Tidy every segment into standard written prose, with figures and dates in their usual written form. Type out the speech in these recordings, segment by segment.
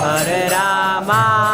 Hare Rama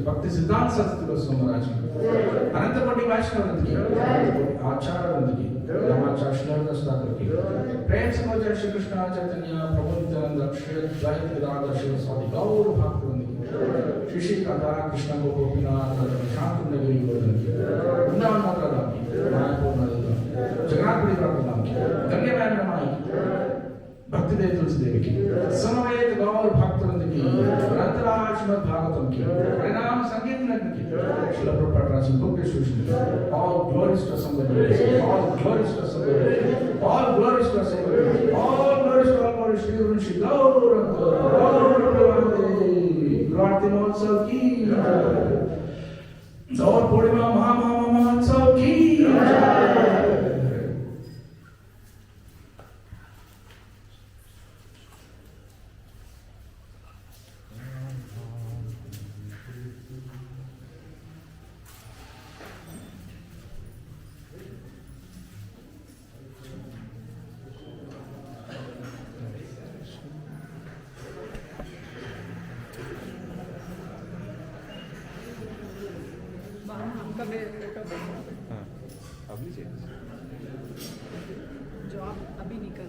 भक्ति सिद्धांत सत्य महाराज अनंत कोटि वैष्णव की आचार्य की रामाचार्य श्रीनिवास ठाकुर की प्रेम से मौजूद श्री कृष्ण चैतन्य प्रभु नित्यानंद अक्षय द्वैत गदाधर शिव स्वामी गौर भक्तवृंद की श्री श्री राधा कृष्ण गोपीनाथ शांत नगरी गोवर्धन की वृंदावन माता धाम की मायापुर नदी जगन्नाथपुरी धाम की गंगे मैन रमाई भक्ति देव तुलसी देवी की समवेत गौर भक्तवृंद की अनंतराज श्रीमद् भागवतम की परिणाम संगीत नग्न की Srila Prabhupada ji book distribution all glories to समवेत ऑल ग्लोरीज टू समवेत ऑल ग्लोरीज टू समवेत all glories to all Shri guru Shri गौर प्रभाते महोत्सव की गौर पूर्णिमा महोत्सव की जो आप अभी निकल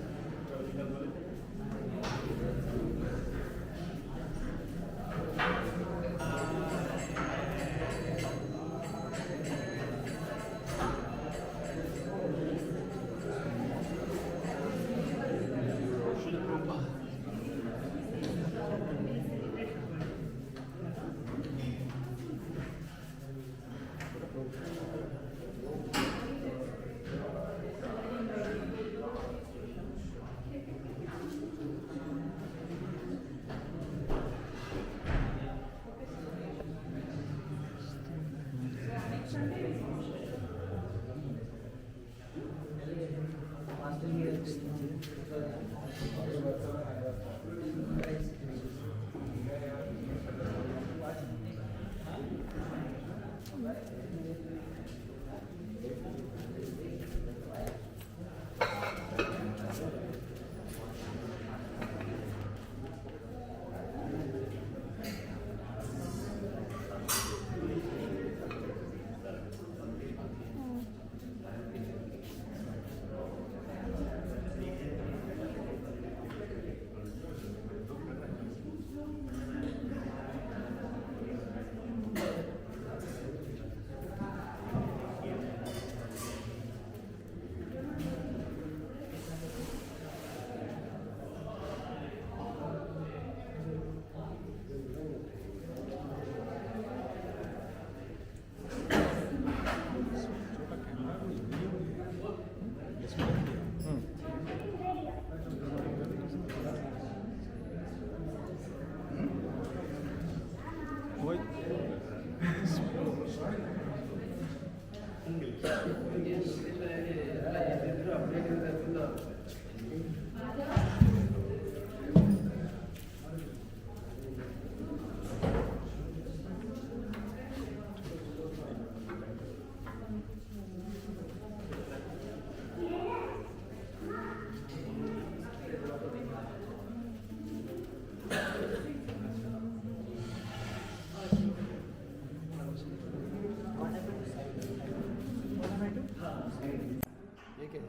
लेके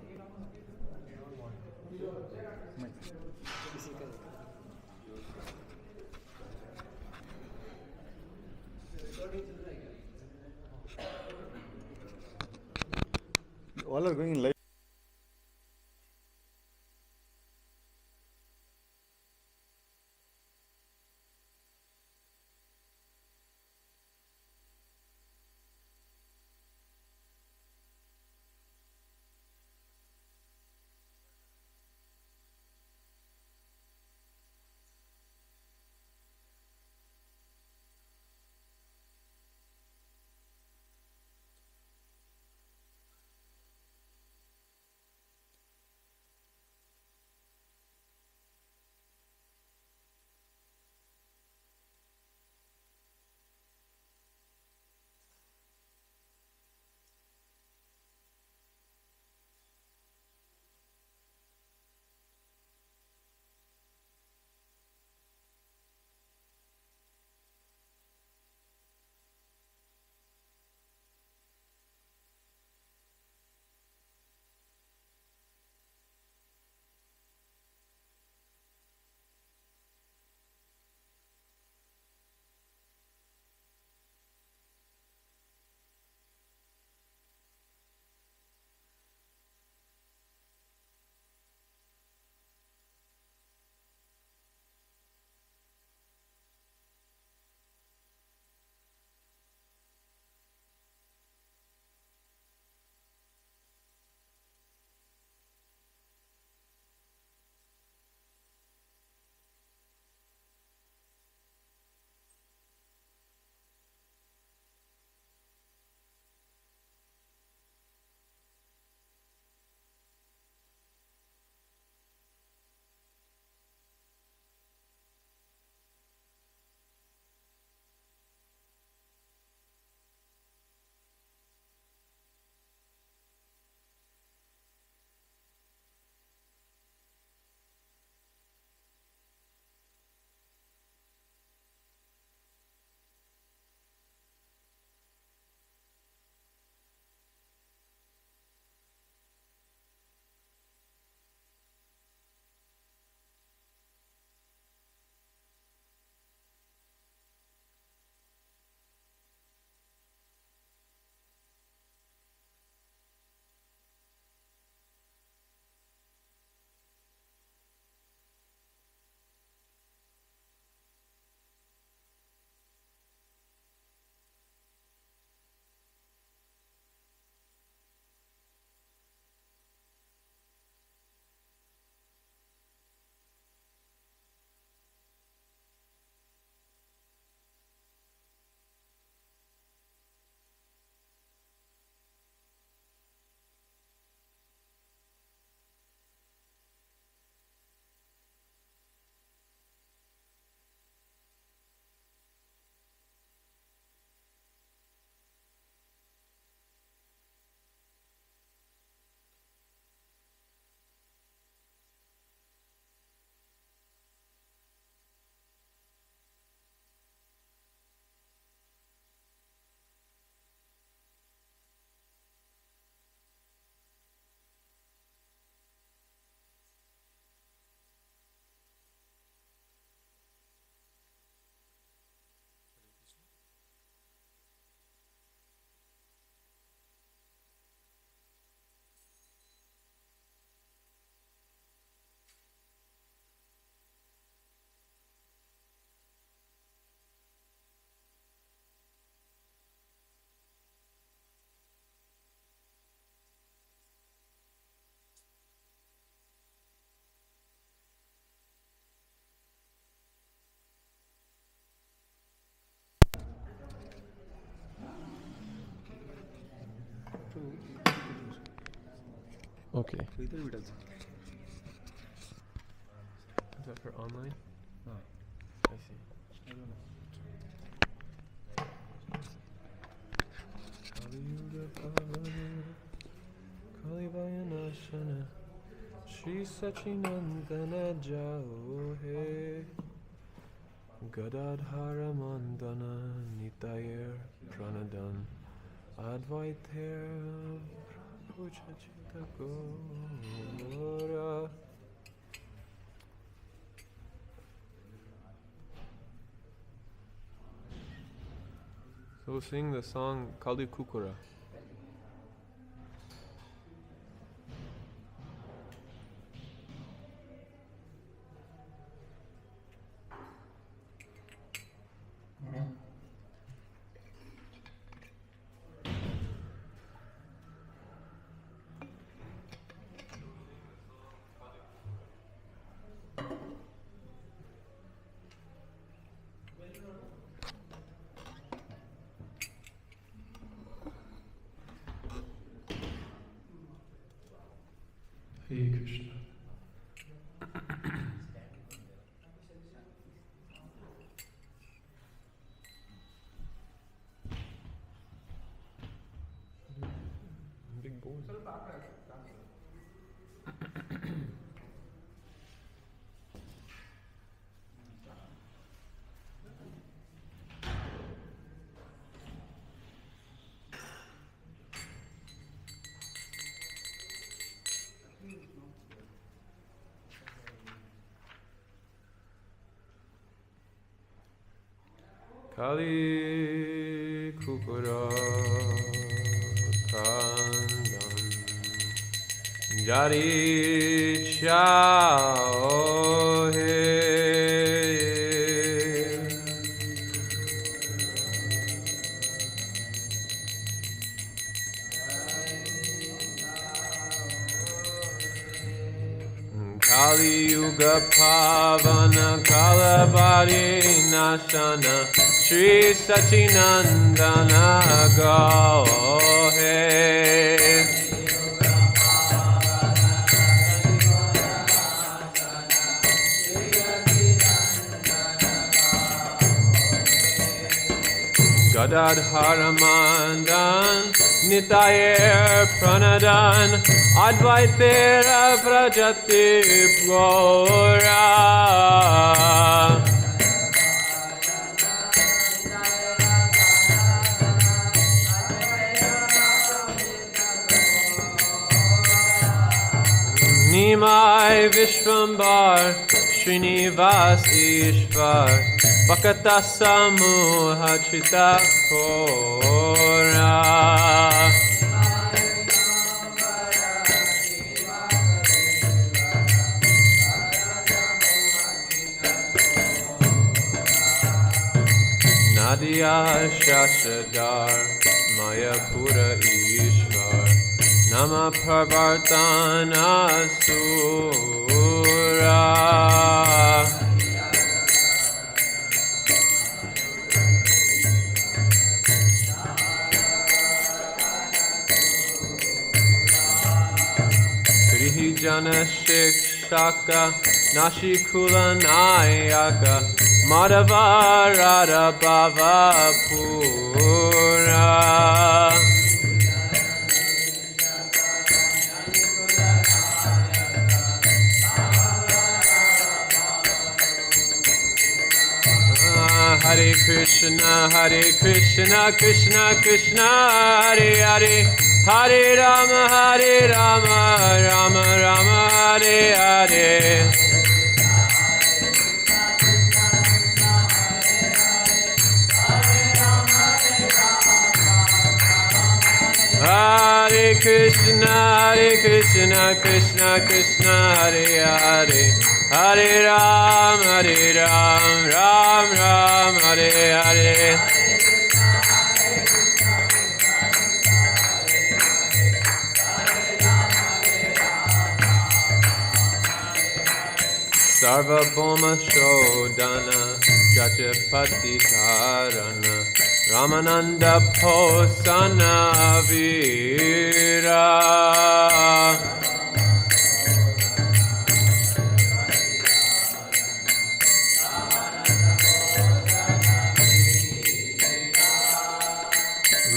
किसी का all are going live. Okay. So इधर भी डाल सकते Is that for online? हैं। हाँ, I see. I don't know. Kaliyuga Pavana, Kalivayana Shana, Shri Sachinandana Jao He, Gadadhara Mandana Nitayar Pranadan, Advaiter Gurupuja Chita Gaura. So we'll sing the song Kali Kukura. Hare Krishna. Big bowl. Kali Kukura Kandam Jari Chao He Kali Yuga Pavana Kalabari Nashana Shri Sachinandana Gahe Gadadharamandan Nitayer Pranadan Advaitera Prajati Gora Nimai Vishwambar Srinivas Ishvar Bhakata Samuha Chita Kora Nadia Shashadar Mayapura Ishvar Nama Parvartana Sura Krihijana Shikshaka Nashikula Nayaka Madhava Radha Bhava Pura Hare Krishna, Krishna Krishna, Hare Hare, Hare Rama, Rama Rama, Hare Hare. Hare Krishna, Krishna Krishna, Hare Hare, Hare Ram, Ram Ram, Hare Hare. Sarvabhauma Shodana Jajapati Dharana Ramananda Posana Vira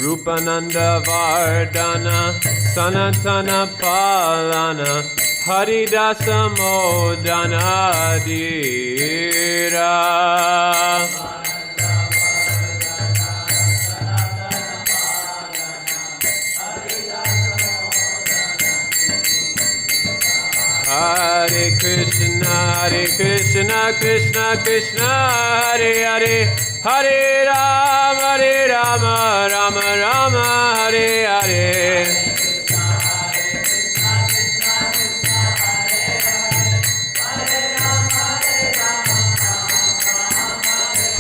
Rupananda Vardana Sanatana Palana Haridasa Modana Dira Krishna Krishna Krishna Hare Hare Hare Rama Rama Rama Hare Hare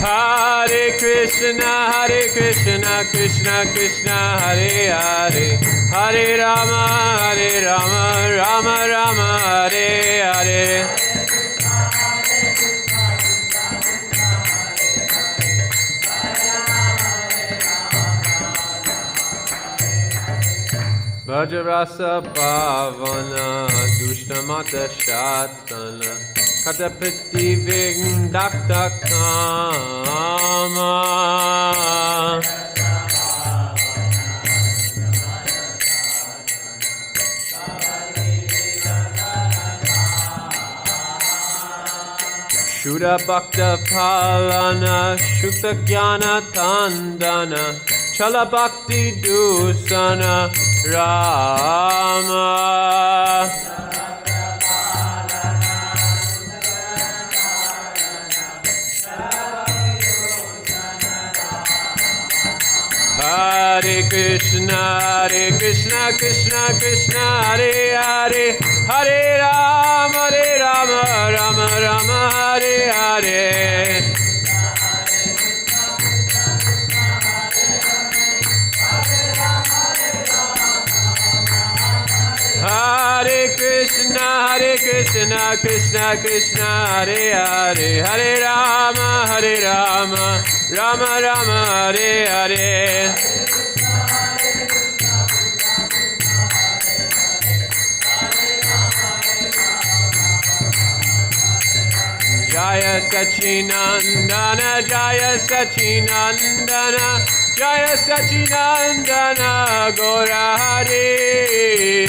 Hare Krishna Krishna Krishna Hare Hare Hare Rama Rama Rama Hare Hare Vajrasa Pavana Dushtamata Shatana Katapiti Vigdakta Kama Shuddha Bhakta Palana Shukta Jnana Tandana Chala Bhakti Dusana Rama Hare Krishna Krishna Krishna Hare Hare Hare Rama Rama Rama Hare Hare Hare Krishna Krishna Hare Hare Hare Rama Rama Rama Hare Hare Jaya Sachinandana Jaya Sachinandana Jaya Sachinandana Gaura Hari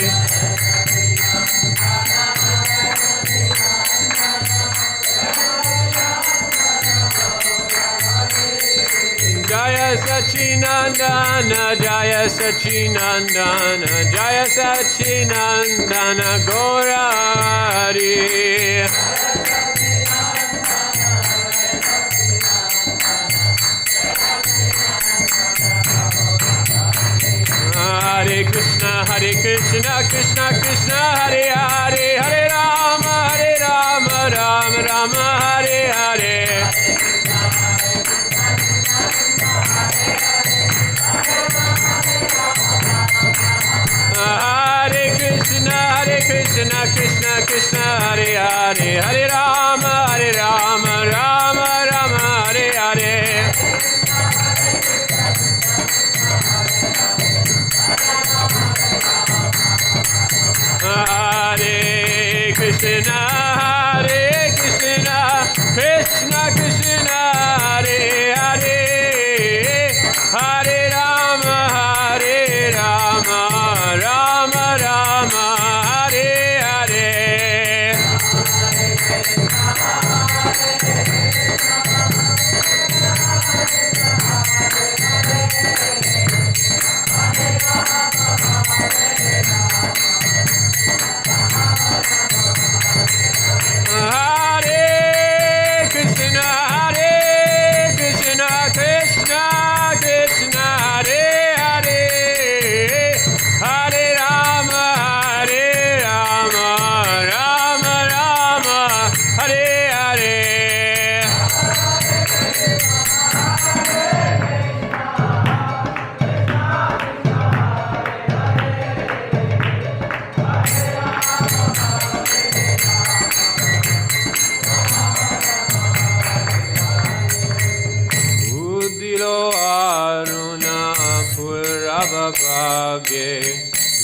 Jaya Sachinandana Jaya Sachinandana Jaya Sachinandana Gaura Hari Hare Krishna Krishna Krishna Hare Hare Hare Rama Rama Rama Hare Hare Hare Krishna Krishna Krishna Hare Hare Hare Rama Rama Rama Hare Hare Hare Krishna Krishna Krishna Hare Hare Hare Rama Rama Rama Hare Hare Hare Krishna Krishna Krishna Hare Hare Hare Rama Rama Rama Hare Hare Udilo Aruna Purabhage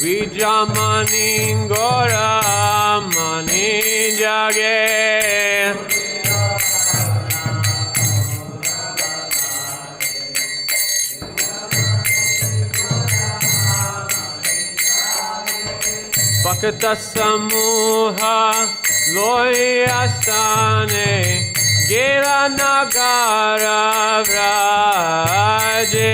Vijamani Gaura Mani Jage Bhakta Samuha Loyastane Gela Nagara Vraje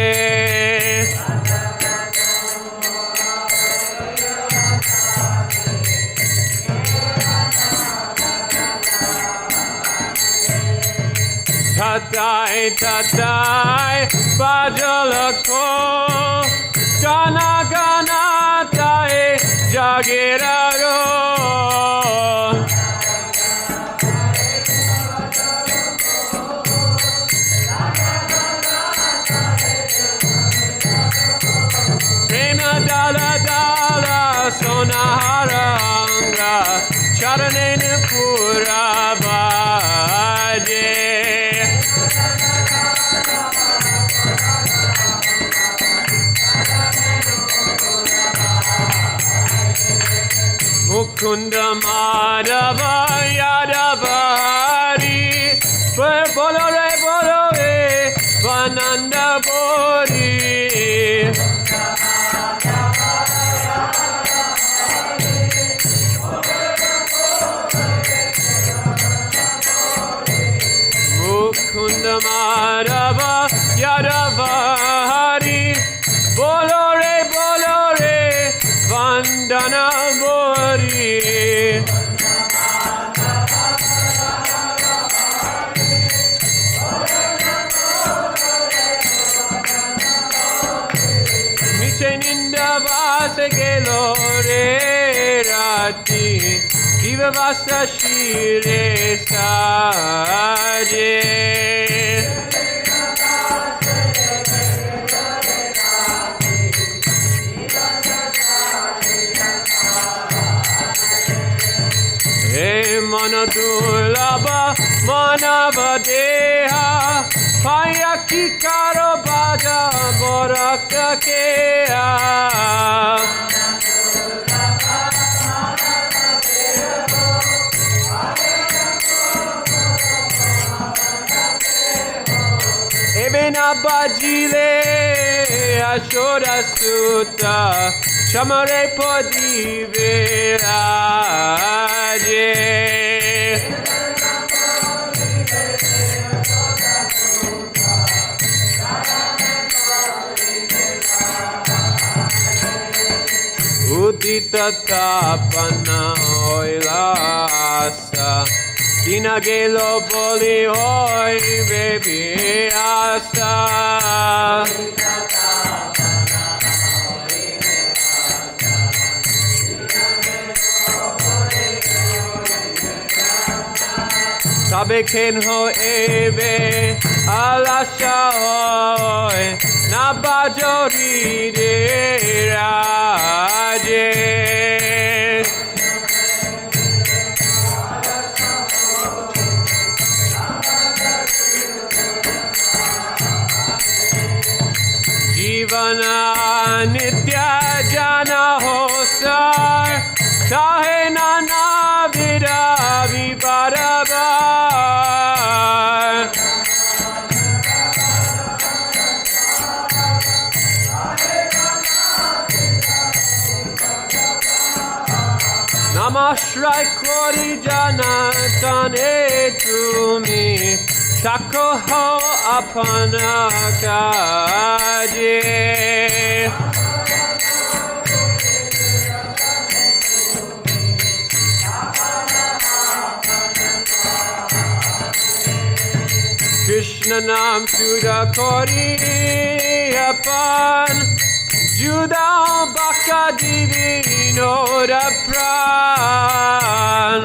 tatai tatai bajalako gana gana tai jagiraro prema dala dala sonaharanga charanena pura baje Mukunda Madhava Yadava Hari Bolore Bolore Vananda Bodhi Mukunda Madhava Yadava Hari Bolore Bolore Vandana Bodhi Micheninda Vase Gelore Rati Diva Vasa Shire Saje Hey Manadulaba Manava Deha Payaki Karo Baja Boraka Kea Ebena Bajile Ashoda Sutta Chamare Podive Aje Udita Tapana Oilasa Dinagelo Boli Oi Baby Asa Sabe ken ho ebe alasha oi nabajori de raje Jivana nitya jana hosar kahe nana vida vibarabar Namashrai kori jana tane tumi Tako ho apana kaje Krishna nam Juda kori apan Juda baka divino da pran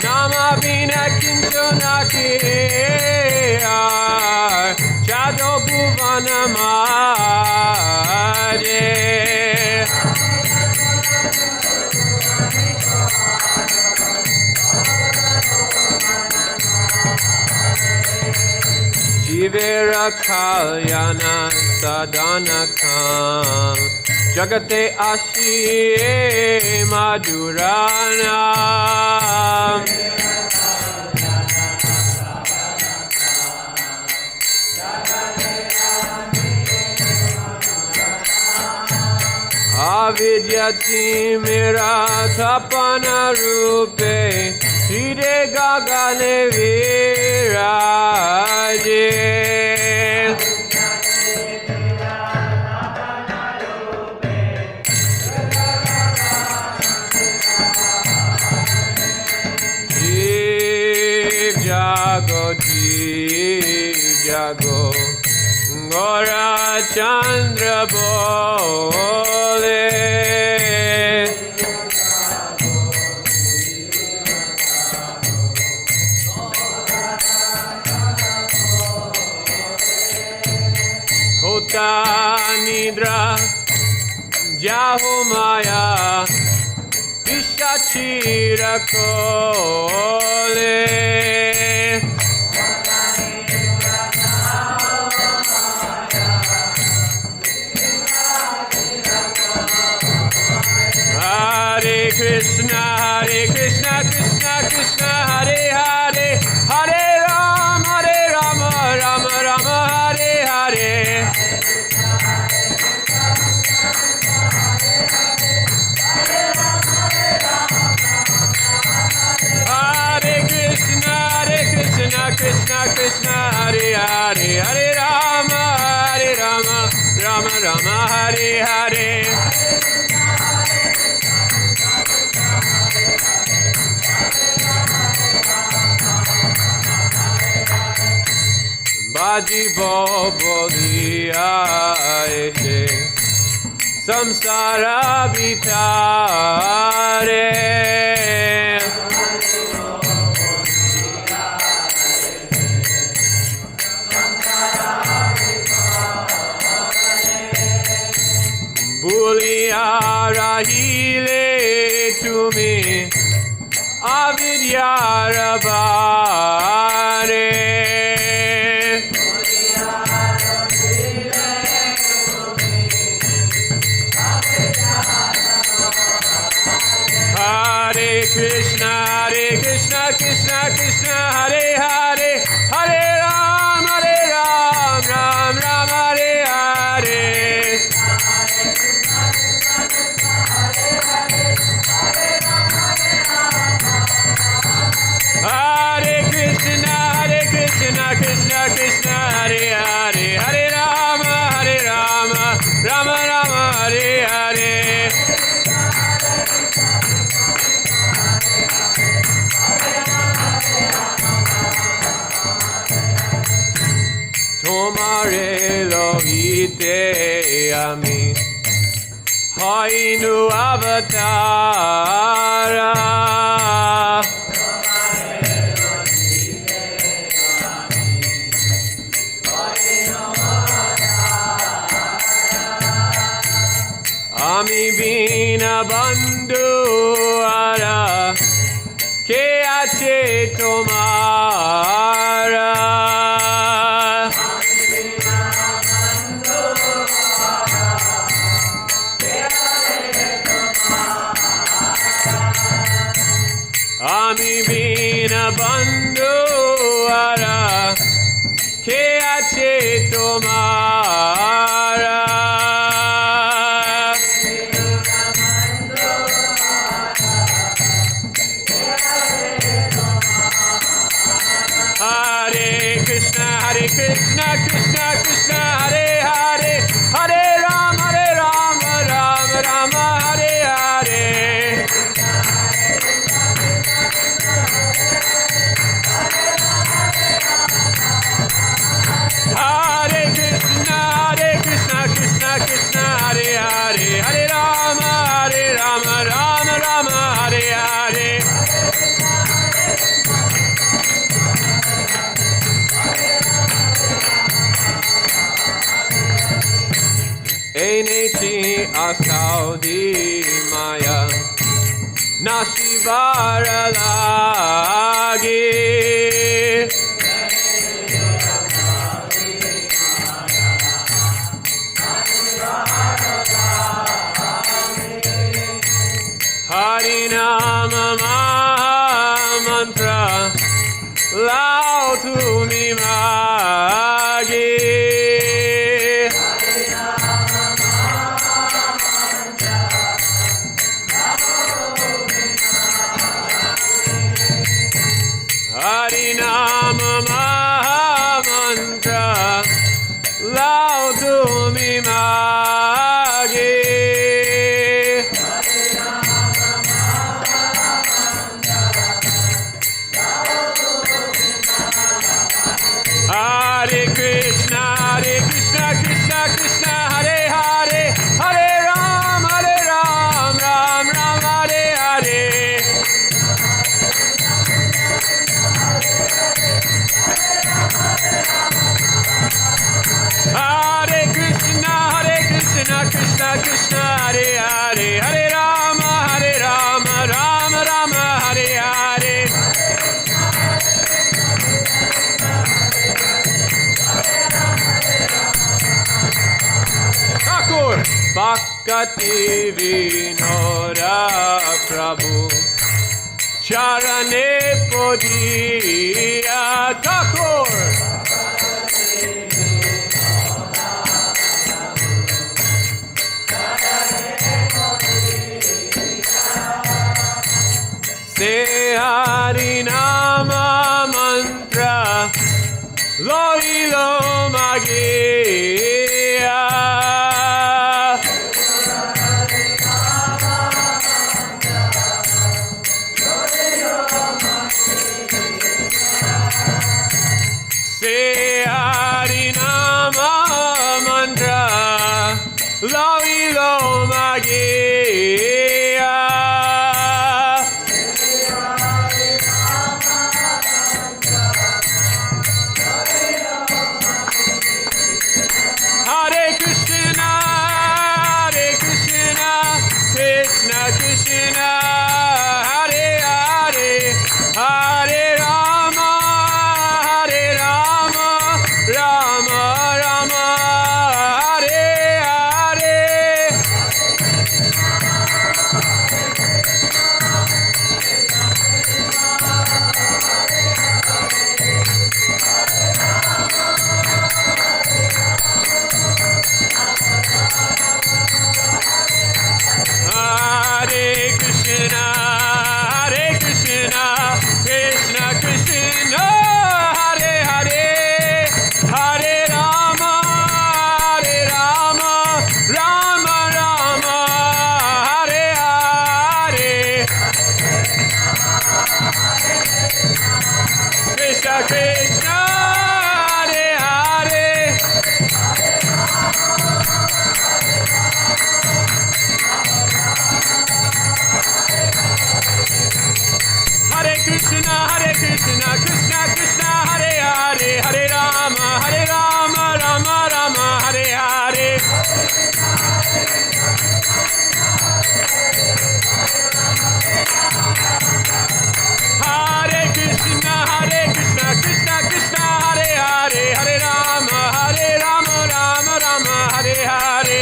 Nama bina kinchona ki Chado bhuvana maje Jivera kalyana sadhana kam Jagate ashiye madhurana Avidyati mera tapana rupe Hide gagane viraje jago Gaura Chandra bole Hota nidra jaho maya Vishachira kole Hare Krishna, Krishna Krishna, Hare Hare, Hare Rama, Rama Rama, Hare Hare. Hare Krishna, Krishna Krishna, Hare Hare, Hare Rama, Rama Rama, Hare Hare. Baji bolia eshe samsara bitare Bulia rahile tumi avidya rabare Hare Krishna, Krishna Krishna, Hare Hare, Hare Ram, Ram Ram, Hare Hare. Hare Krishna, Krishna Krishna, Hare Hare, Hare Ram, Ram Ram, Hare Hare. Tomare lohite ami hainu avatara Ami bina bandhu ara ke ache tomara Ami bina bandhu ara ke ache tomara Hare Krishna, Krishna Krishna, Hare Hare, Hare Rama, Rama Rama, Hare Hare. Hare Krishna, Krishna, Hare Hare, Hare Rama, Rama Rama, Hare Hare. Eneti asaudi maya nasibara lagi Harinama mantra lautu mi magi Harinama Hare Krishna, Krishna Krishna, Hare Hare, Hare Ram, Ram Ram, Hare Hare. Hare Krishna, Krishna Krishna, Hare Hare, Hare Ram, Ram Ram, Hare Hare. Thakur Bhakti Vinoda Prabhu Charane Podiya Thakur Se Hari Nama Mantra Lo Ilo Magiya Se Hari Nama Mantra Lo Ilo Magiya Hare Krishna, Krishna Krishna, Hare Hare, Hare Rama, Rama Rama, Hare Hare. Hare Krishna, Krishna Krishna, Hare Hare, Hare Rama, Rama Rama, Hare Hare. Krishna Krishna, Hare Hare. Hare Krishna, Krishna Krishna, Hare Hare, Hare Rama, Rama Rama, Hare Hare. Hare Krishna, Krishna Krishna, Hare Hare, Hare Rama, Rama Rama, Hare Hare.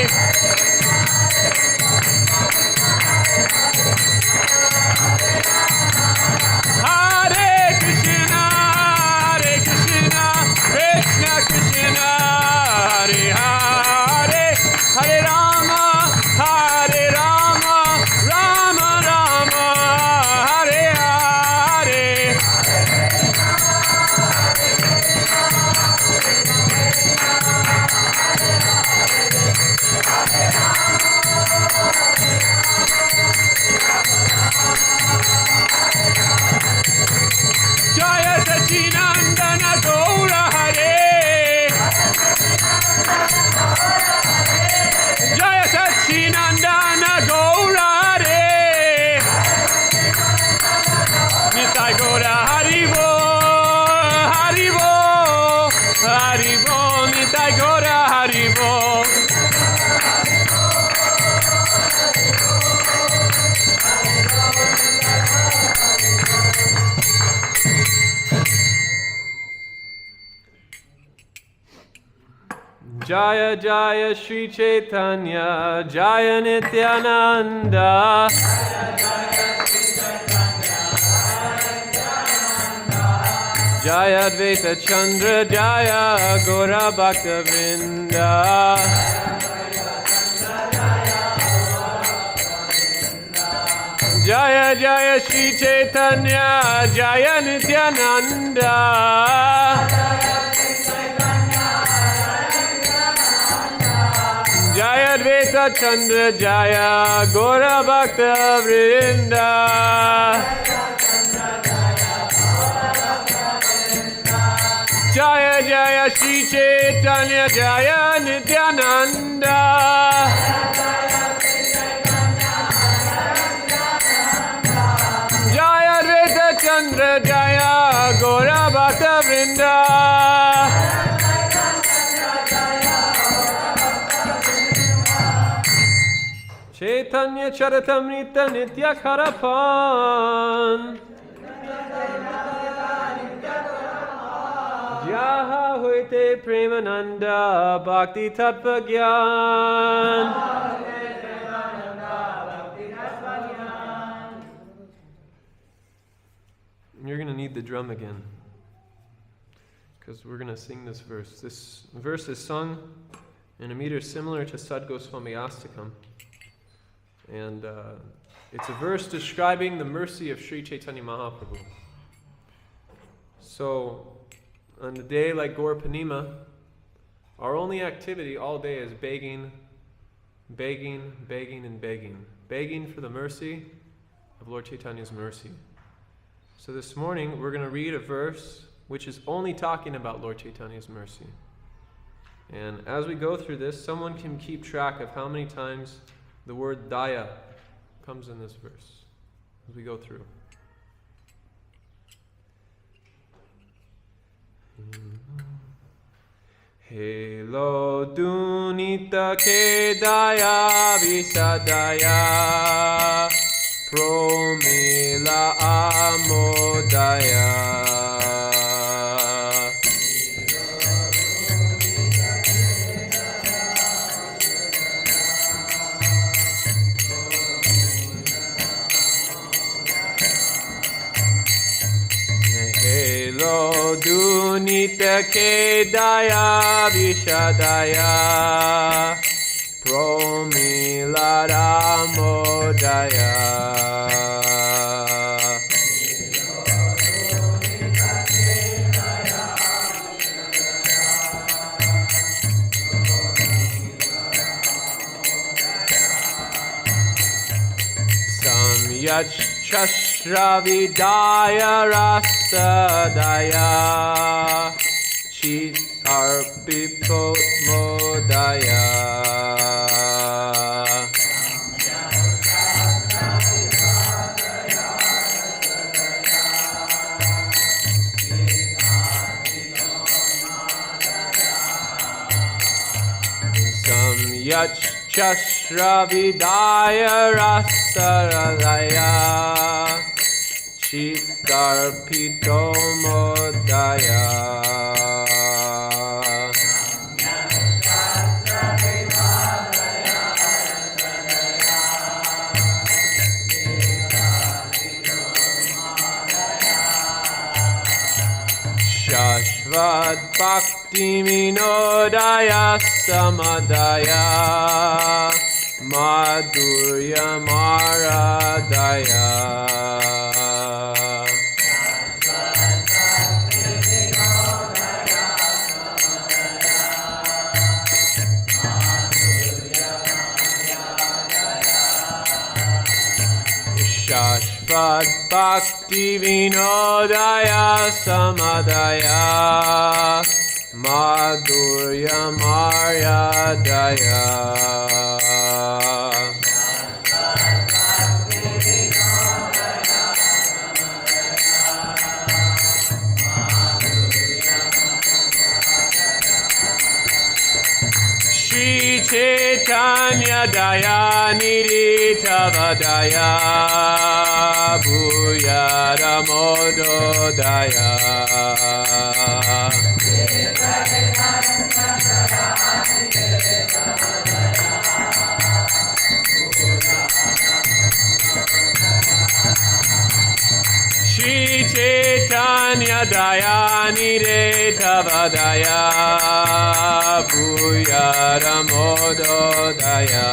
Hare Krishna, Krishna Krishna, Hare Hare, Hare Rama, Rama Rama, Hare Hare. Jaya Sachinandana Gaura Hare, Jaya Sachinandana Gaura Hare, Nitai Gaura Haribo, Nitai Gaura Haribo. Jaya Jaya Shri Chaitanya, Jaya Nityananda. Jaya Advaita Chandra, Jaya Gaura Bhakta Vrinda. Jaya Jaya Shri Chaitanya, Jaya Nityananda. Jaya Advaita Chandra, Jaya Gaura Bhakta Vrinda. Jaya Jaya Shri Chaitanya Jaya Nityananda. Jaya Advaita Chandra Jaya Gaura Bhakta Vrinda. Chaitanya Charitamrita Nitya Karapan. Jaha Hoite Premananda Bhakti Tattva Gyan. You're going to need the drum again, because we're going to sing this verse. This verse is sung in a meter similar to Sad Goswami Astakam. And it's a verse describing the mercy of Sri Chaitanya Mahaprabhu. So, on a day like Gaura Purnima, our only activity all day is begging, begging, begging, and begging. Begging for the mercy of Lord Chaitanya's mercy. So this morning, we're going to read a verse which is only talking about Lord Chaitanya's mercy. And as we go through this, someone can keep track of how many times the word daya comes in this verse as we go through. Helo dunita ke daya visadaya promila amodaya. Helo dunita ke daya vishadaya promila amodaya. Samyach Chashravidaya Rasadaya Chit Arpito Modaya. Samyach Chashravidaya Rasadaya Chitarpito Modaya. Shashvat Bhakti Vinodaya Samadaya Madhurya Maradaya. Shashvat Bhakti Vinodaya Samadaya Madhurya Maradaya. Shri Chaitanya Daya Nidita Vadaya Bhuyara Modo Daya. Shri Chaitanya Daya Nidita Vadaya Bhuyara Modo. Daya.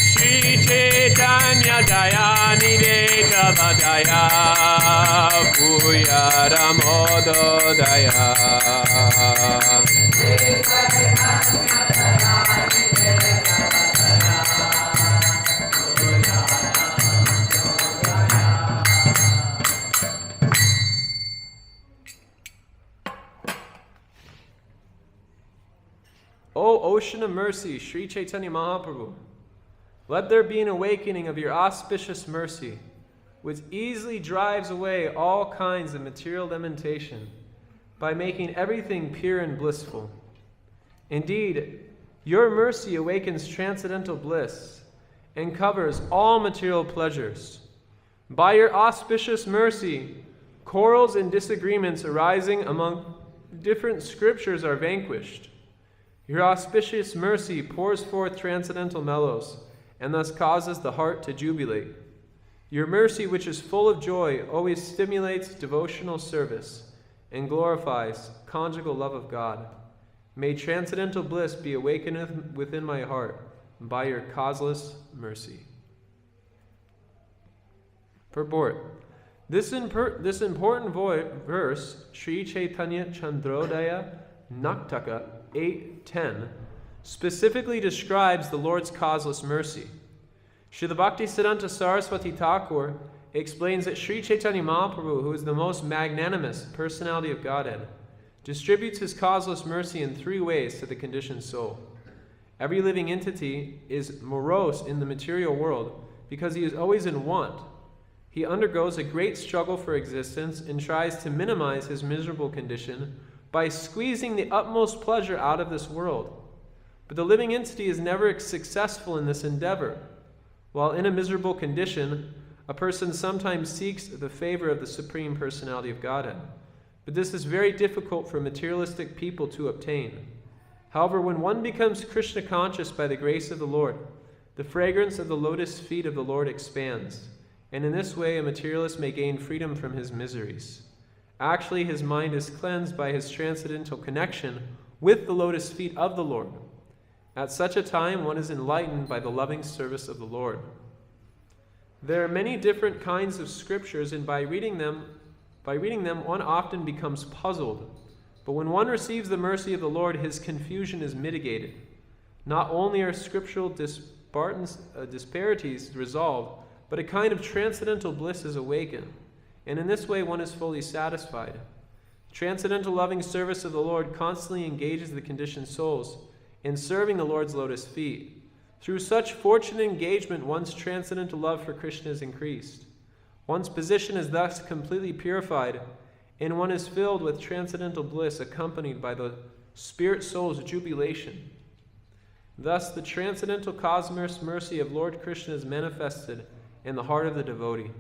Shri Chaitanya Daya Nideta Vadaya Puyara Modo Daya. ocean of mercy, Sri Chaitanya Mahaprabhu, let there be an awakening of your auspicious mercy, which easily drives away all kinds of material lamentation by making everything pure and blissful. Indeed, your mercy awakens transcendental bliss and covers all material pleasures. By your auspicious mercy, quarrels and disagreements arising among different scriptures are vanquished. Your auspicious mercy pours forth transcendental mellows and thus causes the heart to jubilate. Your mercy, which is full of joy, always stimulates devotional service and glorifies conjugal love of God. May transcendental bliss be awakened within my heart by your causeless mercy. Purport. This important verse, Sri Chaitanya Chandrodaya Naktaka 8:10, specifically describes the Lord's causeless mercy. Srila Bhaktisiddhanta Saraswati Thakur explains that Sri Chaitanya Mahaprabhu, who is the most magnanimous personality of Godhead, distributes his causeless mercy in three ways to the conditioned soul. Every living entity is morose in the material world because he is always in want. He undergoes a great struggle for existence and tries to minimize his miserable condition by squeezing the utmost pleasure out of this world. But the living entity is never successful in this endeavor. While in a miserable condition, a person sometimes seeks the favor of the Supreme Personality of Godhead. But this is very difficult for materialistic people to obtain. However, when one becomes Krishna conscious by the grace of the Lord, the fragrance of the lotus feet of the Lord expands, and in this way a materialist may gain freedom from his miseries. Actually, his mind is cleansed by his transcendental connection with the lotus feet of the Lord. At such a time, one is enlightened by the loving service of the Lord. There are many different kinds of scriptures, and by reading them, one often becomes puzzled. But when one receives the mercy of the Lord, his confusion is mitigated. Not only are scriptural disparities resolved, but a kind of transcendental bliss is awakened. And in this way, one is fully satisfied. Transcendental loving service of the Lord constantly engages the conditioned souls in serving the Lord's lotus feet. Through such fortunate engagement, one's transcendental love for Krishna is increased. One's position is thus completely purified, and one is filled with transcendental bliss accompanied by the spirit soul's jubilation. Thus, the transcendental cosmos mercy of Lord Krishna is manifested in the heart of the devotee.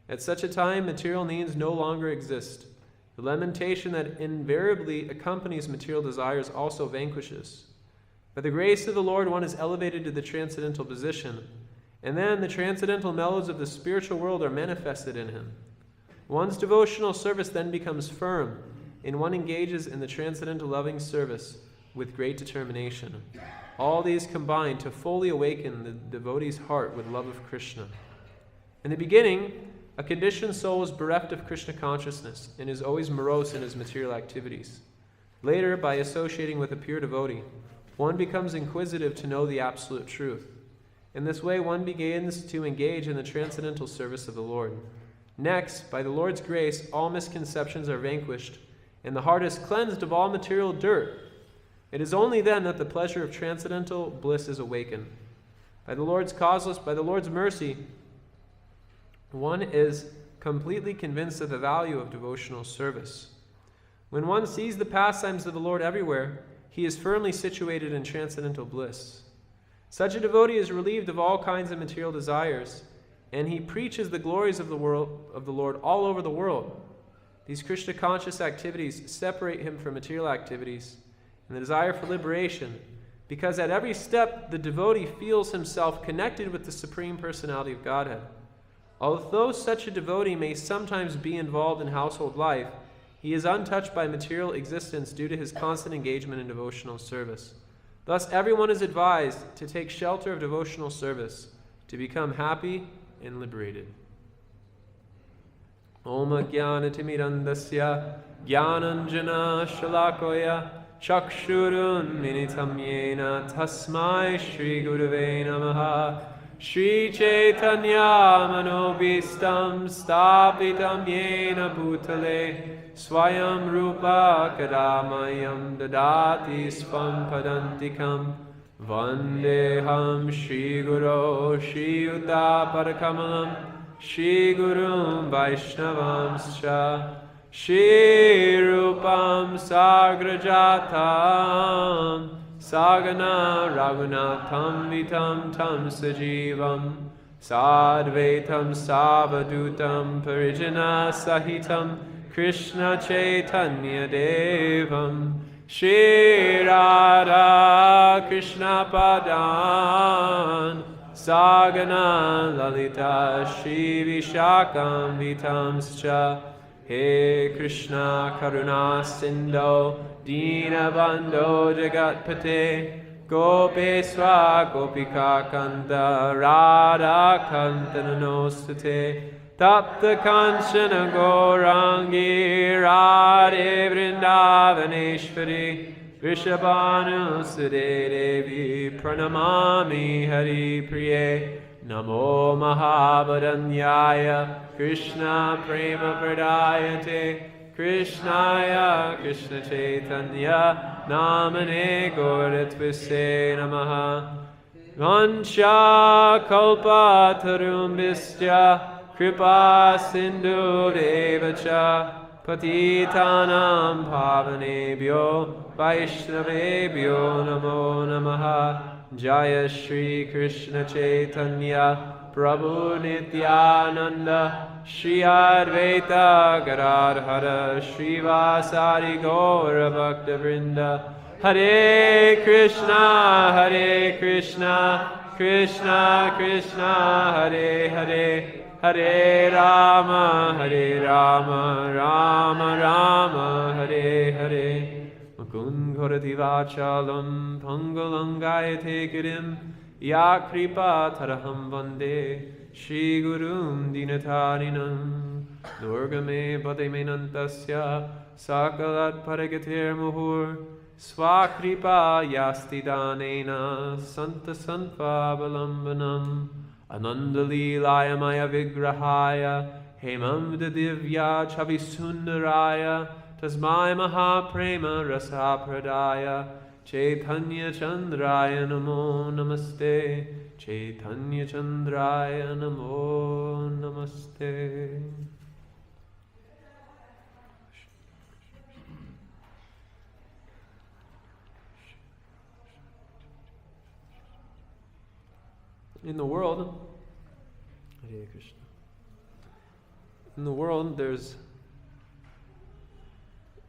At such a time, material needs no longer exist. The lamentation that invariably accompanies material desires also vanquishes. By the grace of the Lord, one is elevated to the transcendental position, and then the transcendental mellows of the spiritual world are manifested in him. One's devotional service then becomes firm, and one engages in the transcendental loving service with great determination. All these combine to fully awaken the devotee's heart with love of Krishna. In the beginning, a conditioned soul is bereft of Krishna consciousness and is always morose in his material activities. Later, by associating with a pure devotee, one becomes inquisitive to know the absolute truth. In this way, one begins to engage in the transcendental service of the Lord. Next, by the Lord's grace, all misconceptions are vanquished, and the heart is cleansed of all material dirt. It is only then that the pleasure of transcendental bliss is awakened. By the Lord's mercy, one is completely convinced of the value of devotional service. When one sees the pastimes of the Lord everywhere, he is firmly situated in transcendental bliss. Such a devotee is relieved of all kinds of material desires, and he preaches the glories of the Lord all over the world. These Krishna-conscious activities separate him from material activities and the desire for liberation, because at every step the devotee feels himself connected with the Supreme Personality of Godhead. Although such a devotee may sometimes be involved in household life, he is untouched by material existence due to his constant engagement in devotional service. Thus, everyone is advised to take shelter of devotional service, to become happy and liberated. Om Jnanatimidandasya Jnananjana Shalakoya Chakshurun Minitam Yena Tasmai Shri Gurave Namaha Shri Chaitanya Manobhistam Stapitam Yena Bhutale Swayam Rupa Kadamayam Dadati Spam Padantikam Vandeham Shri Guru Shri Yuta Parakamalam Shri Gurum Vaishnavamscha Shri Rupam Sagrajatam Sagana Raghunatham Vitam Tam Sajivam Sadvaitam Savadutam Parijana Sahitam Krishna Chaitanya Devam Shri Radha Krishna Padan Sagana Lalita Shri Vishakam Vitamscha He Krishna Karuna Sindho Dina Bandho Jagatpate Gopeswa Gopika Kanta Radha Kanta Nanostate Tapta Kanchana Gaurangi Radhe Vrindavaneshwari Vrishabhanu Sade Devi Pranamami Hari Priye Namo Mahabharanyaya Krishna Prema Pradayate Krishnaya Krishna Chaitanya Namane Gauratvise Namaha Vansha Kalpa Tarumbistya Kripa Sindhu Devacha Patitanam Pavanebhyo Vaishnavebhyo Namo Namaha Jaya Shri Krishna Chaitanya Prabhu Nityananda Shri Advaita Gadadhara Shri Vasari Gaura Bhakta Vrinda Hare Krishna Krishna Krishna Hare Hare Hare Rama Rama Rama Hare Hare Mukund Ghorati Vachalam Pangalam Gayate Girim Ya Kripa Taraham Vande Shri Gurum Dinatarinam Durgame Pademenantasya Sakalat Paragatir Muhur Swakripa Yasti Danena Santa Santva Balambanam Anandali Layamaya Vigrahaya Hemam Divya Chavisundaraya Tasmai Mahaprema Rasa Pradaya Chaitanya Chandraya Namo Namaste Chaitanya Chandraya Namo Namaste. In the world, Hare Krishna. In the world, there's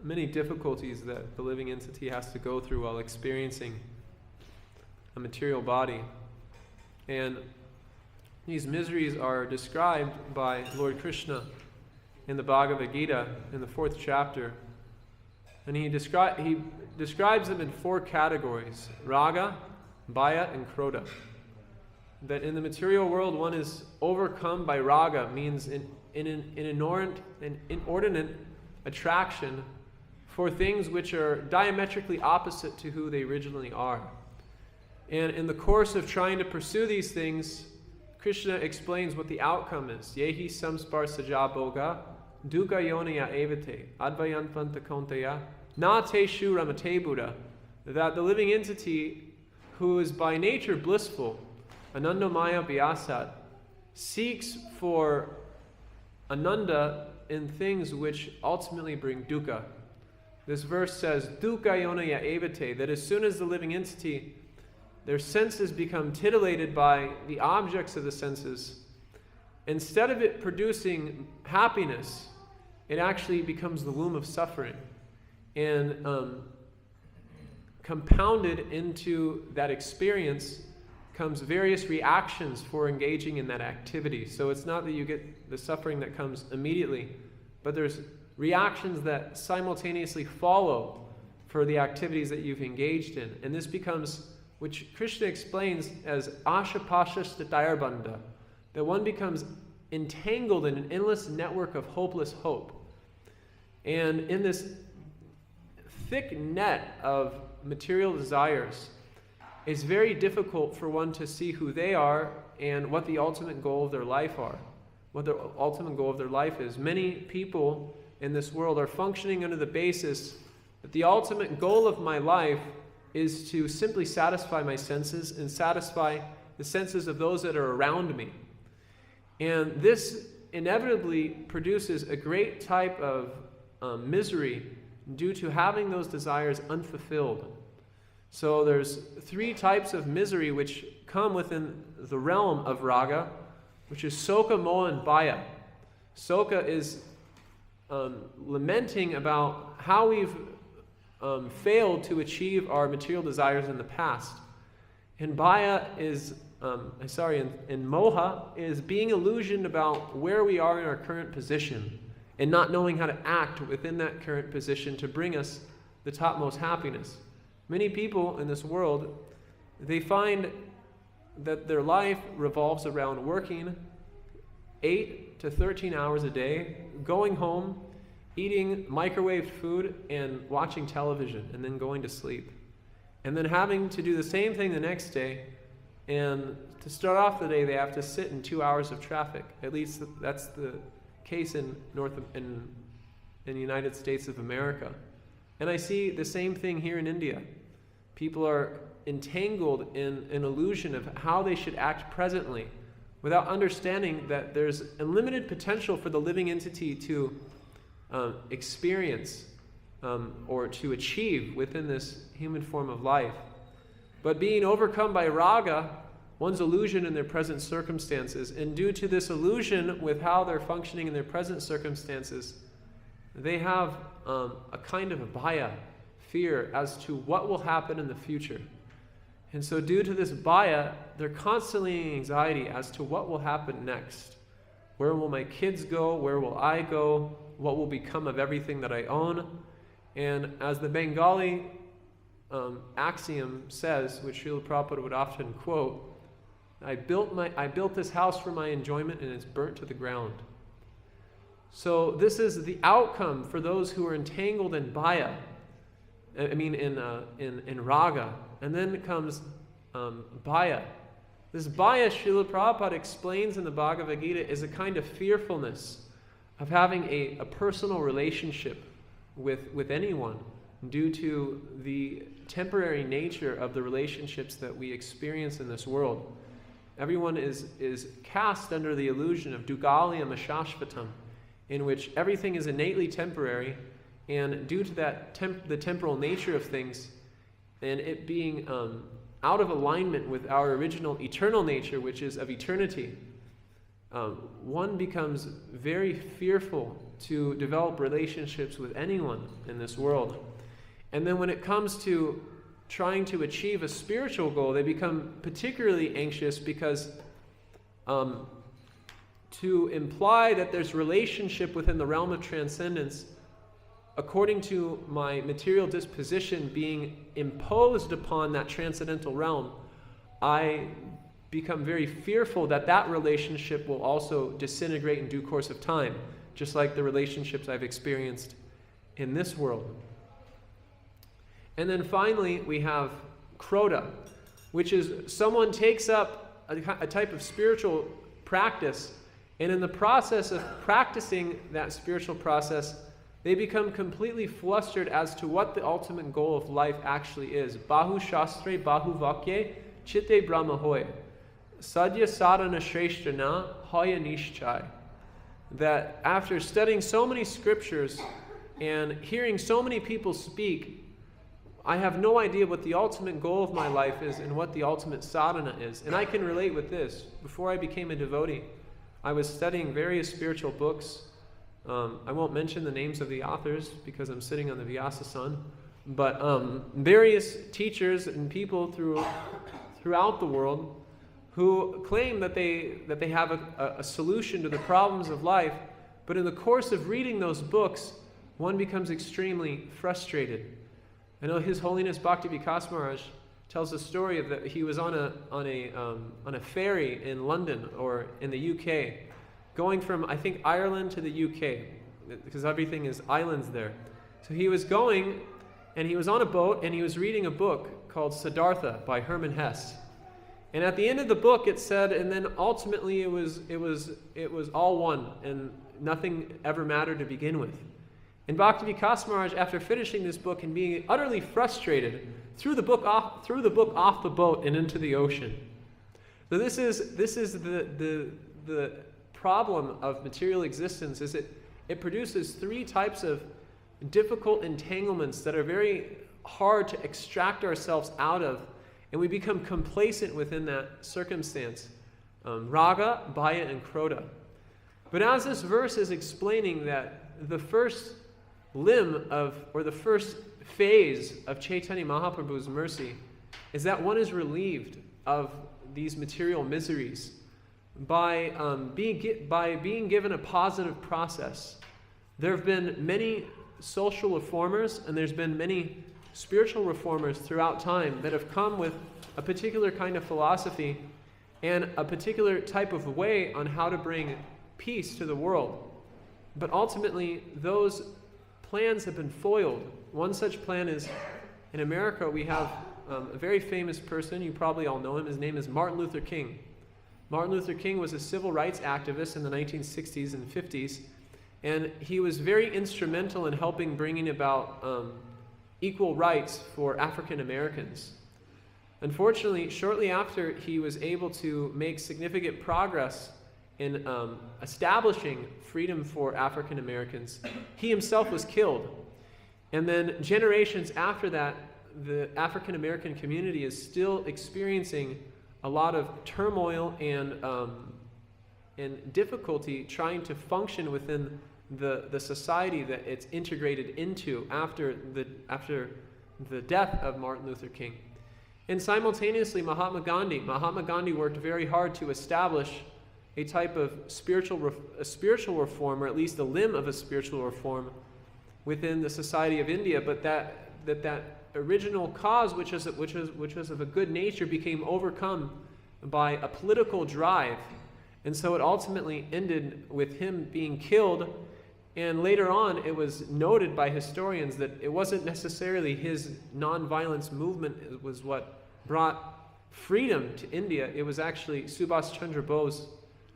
many difficulties that the living entity has to go through while experiencing a material body. And these miseries are described by Lord Krishna in the Bhagavad Gita in the 4th chapter. And he describes them in 4 categories: Raga, Bhaya, and Krodha. That in the material world one is overcome by Raga, means an inordinate attraction for things which are diametrically opposite to who they originally are. And in the course of trying to pursue these things, Krishna explains what the outcome is. Yehi samsparsaja boga dukkha yonaya evate advayantpanta konteya na te shu ramate buddha. That the living entity who is by nature blissful, anandamaya vyasat, seeks for ananda in things which ultimately bring dukkha. This verse says, dukkha yonaya evate, that as soon as the living entity, their senses become titillated by the objects of the senses, instead of it producing happiness, it actually becomes the womb of suffering. And compounded into that experience comes various reactions for engaging in that activity. So it's not that you get the suffering that comes immediately, but there's reactions that simultaneously follow for the activities that you've engaged in. And this becomes, which Krishna explains as ashapashasthatayarbandha, that one becomes entangled in an endless network of hopeless hope. And in this thick net of material desires, it's very difficult for one to see who they are and what the ultimate goal of their life are, what the ultimate goal of their life is. Many people in this world are functioning under the basis that the ultimate goal of my life is to simply satisfy my senses and satisfy the senses of those that are around me. And this inevitably produces a great type of misery due to having those desires unfulfilled. So there's 3 types of misery which come within the realm of raga, which is soka, moha, and bhaya. Soka is lamenting about how we've failed to achieve our material desires in the past. And bhaya is, and moha is being illusioned about where we are in our current position and not knowing how to act within that current position to bring us the topmost happiness. Many people in this world, they find that their life revolves around working 8 to 13 hours a day, going home, eating microwaved food, and watching television, and then going to sleep. And then having to do the same thing the next day, and to start off the day, they have to sit in 2 hours of traffic. At least that's the case in the United States of America. And I see the same thing here in India. People are entangled in an illusion of how they should act presently, without understanding that there's unlimited potential for the living entity to experience or to achieve within this human form of life. But being overcome by raga, one's illusion in their present circumstances, and due to this illusion with how they're functioning in their present circumstances, they have a kind of a bhaya, fear as to what will happen in the future. And so due to this bhaya, they're constantly in anxiety as to what will happen next. Where will my kids go? Where will I go? What will become of everything that I own? And as the Bengali axiom says, which Srila Prabhupada would often quote, I built this house for my enjoyment and it's burnt to the ground. So this is the outcome for those who are entangled in bhaya, in raga. And then comes bhaya. This bhaya, Srila Prabhupada explains in the Bhagavad Gita, is a kind of fearfulness of having a personal relationship with anyone due to the temporary nature of the relationships that we experience in this world. Everyone is cast under the illusion of dugalyam ashashvatam, in which everything is innately temporary, and due to that the temporal nature of things, and it being out of alignment with our original eternal nature, which is of eternity, one becomes very fearful to develop relationships with anyone in this world. And then when it comes to trying to achieve a spiritual goal, they become particularly anxious because to imply that there's relationship within the realm of transcendence, according to my material disposition being imposed upon that transcendental realm, I become very fearful that that relationship will also disintegrate in due course of time, just like the relationships I've experienced in this world. And then finally, we have krodha, which is someone takes up a type of spiritual practice, and in the process of practicing that spiritual process, they become completely flustered as to what the ultimate goal of life actually is. Bahu shastre, bahu vakye, chitte brahma hoy. Sadhya sadhana shreshthana hoya nishchai. That after studying so many scriptures and hearing so many people speak, I have no idea what the ultimate goal of my life is and what the ultimate sadhana is. And I can relate with this. Before I became a devotee, I was studying various spiritual books. I won't mention the names of the authors because I'm sitting on the Vyasa-san, but various teachers and people throughout the world who claim that they have a solution to the problems of life, but in the course of reading those books, one becomes extremely frustrated. I know His Holiness Bhakti Vikas Maharaj tells a story of that he was on a ferry in London or in the UK, going from, I think, Ireland to the UK, because everything is islands there. So he was going, and he was on a boat, and he was reading a book called Siddhartha by Hermann Hesse. And at the end of the book, it said, and then ultimately it was all one, and nothing ever mattered to begin with. And Bhakti Vikas Maharaj, after finishing this book and being utterly frustrated threw the book off the boat and into the ocean. So this is the problem of material existence, is it produces three types of difficult entanglements that are very hard to extract ourselves out of, and we become complacent within that circumstance. Raga, Bhaya, and Krodha. But as this verse is explaining that the first limb or the first phase of Chaitanya Mahaprabhu's mercy is that one is relieved of these material miseries by being given a positive process. There have been many social reformers, and there's been many spiritual reformers throughout time that have come with a particular kind of philosophy and a particular type of way on how to bring peace to the world. But ultimately, those plans have been foiled. One such plan is, in America, we have a very famous person, you probably all know him, his name is Martin Luther King. Martin Luther King was a civil rights activist in the 1960s and 50s, and he was very instrumental in helping bringing about equal rights for African Americans. Unfortunately, shortly after he was able to make significant progress in establishing freedom for African Americans, he himself was killed. And then generations after that, the African American community is still experiencing a lot of turmoil and difficulty trying to function within the society that it's integrated into after the death of Martin Luther King. And simultaneously, Mahatma Gandhi worked very hard to establish a type of spiritual reform, or at least a limb of a spiritual reform within the society of India. But that original cause, which was of a good nature, became overcome by a political drive, and so it ultimately ended with him being killed. And later on, it was noted by historians that it wasn't necessarily his nonviolence movement was what brought freedom to India. It was actually Subhas Chandra Bose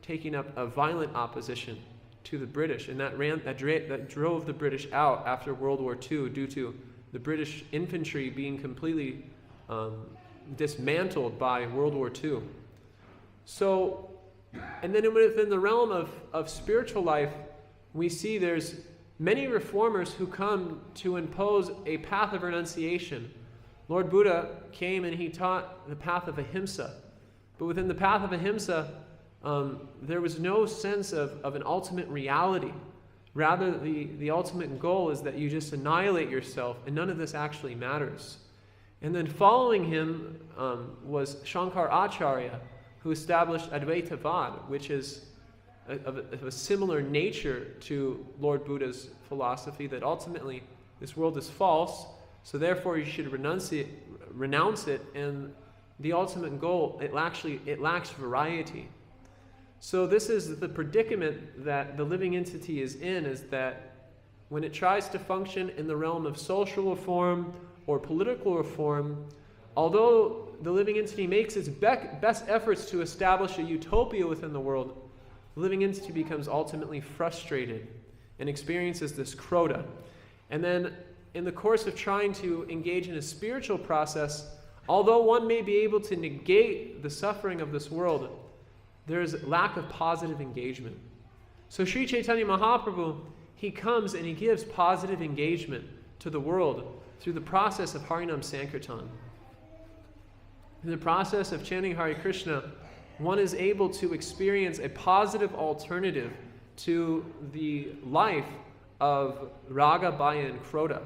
taking up a violent opposition to the British, and that drove the British out after World War II due to the British infantry being completely dismantled by World War II. So, and then within the realm of spiritual life, we see there's many reformers who come to impose a path of renunciation. Lord Buddha came and he taught the path of ahimsa. But within the path of ahimsa, there was no sense of an ultimate reality. Rather, the ultimate goal is that you just annihilate yourself, and none of this actually matters. And then following him was Shankar Acharya, who established Advaitavad, which is of a similar nature to Lord Buddha's philosophy, that ultimately this world is false, so therefore you should renounce it, and the ultimate goal, it lacks variety. So this is the predicament that the living entity is in, is that when it tries to function in the realm of social reform or political reform, although the living entity makes its best efforts to establish a utopia within the world, the living entity becomes ultimately frustrated and experiences this krodha. And then in the course of trying to engage in a spiritual process, although one may be able to negate the suffering of this world, there is lack of positive engagement. So Sri Chaitanya Mahaprabhu, he comes and he gives positive engagement to the world through the process of Harinam Sankirtan. In the process of chanting Hare Krishna, one is able to experience a positive alternative to the life of Raga, Bhaya, and Krodha.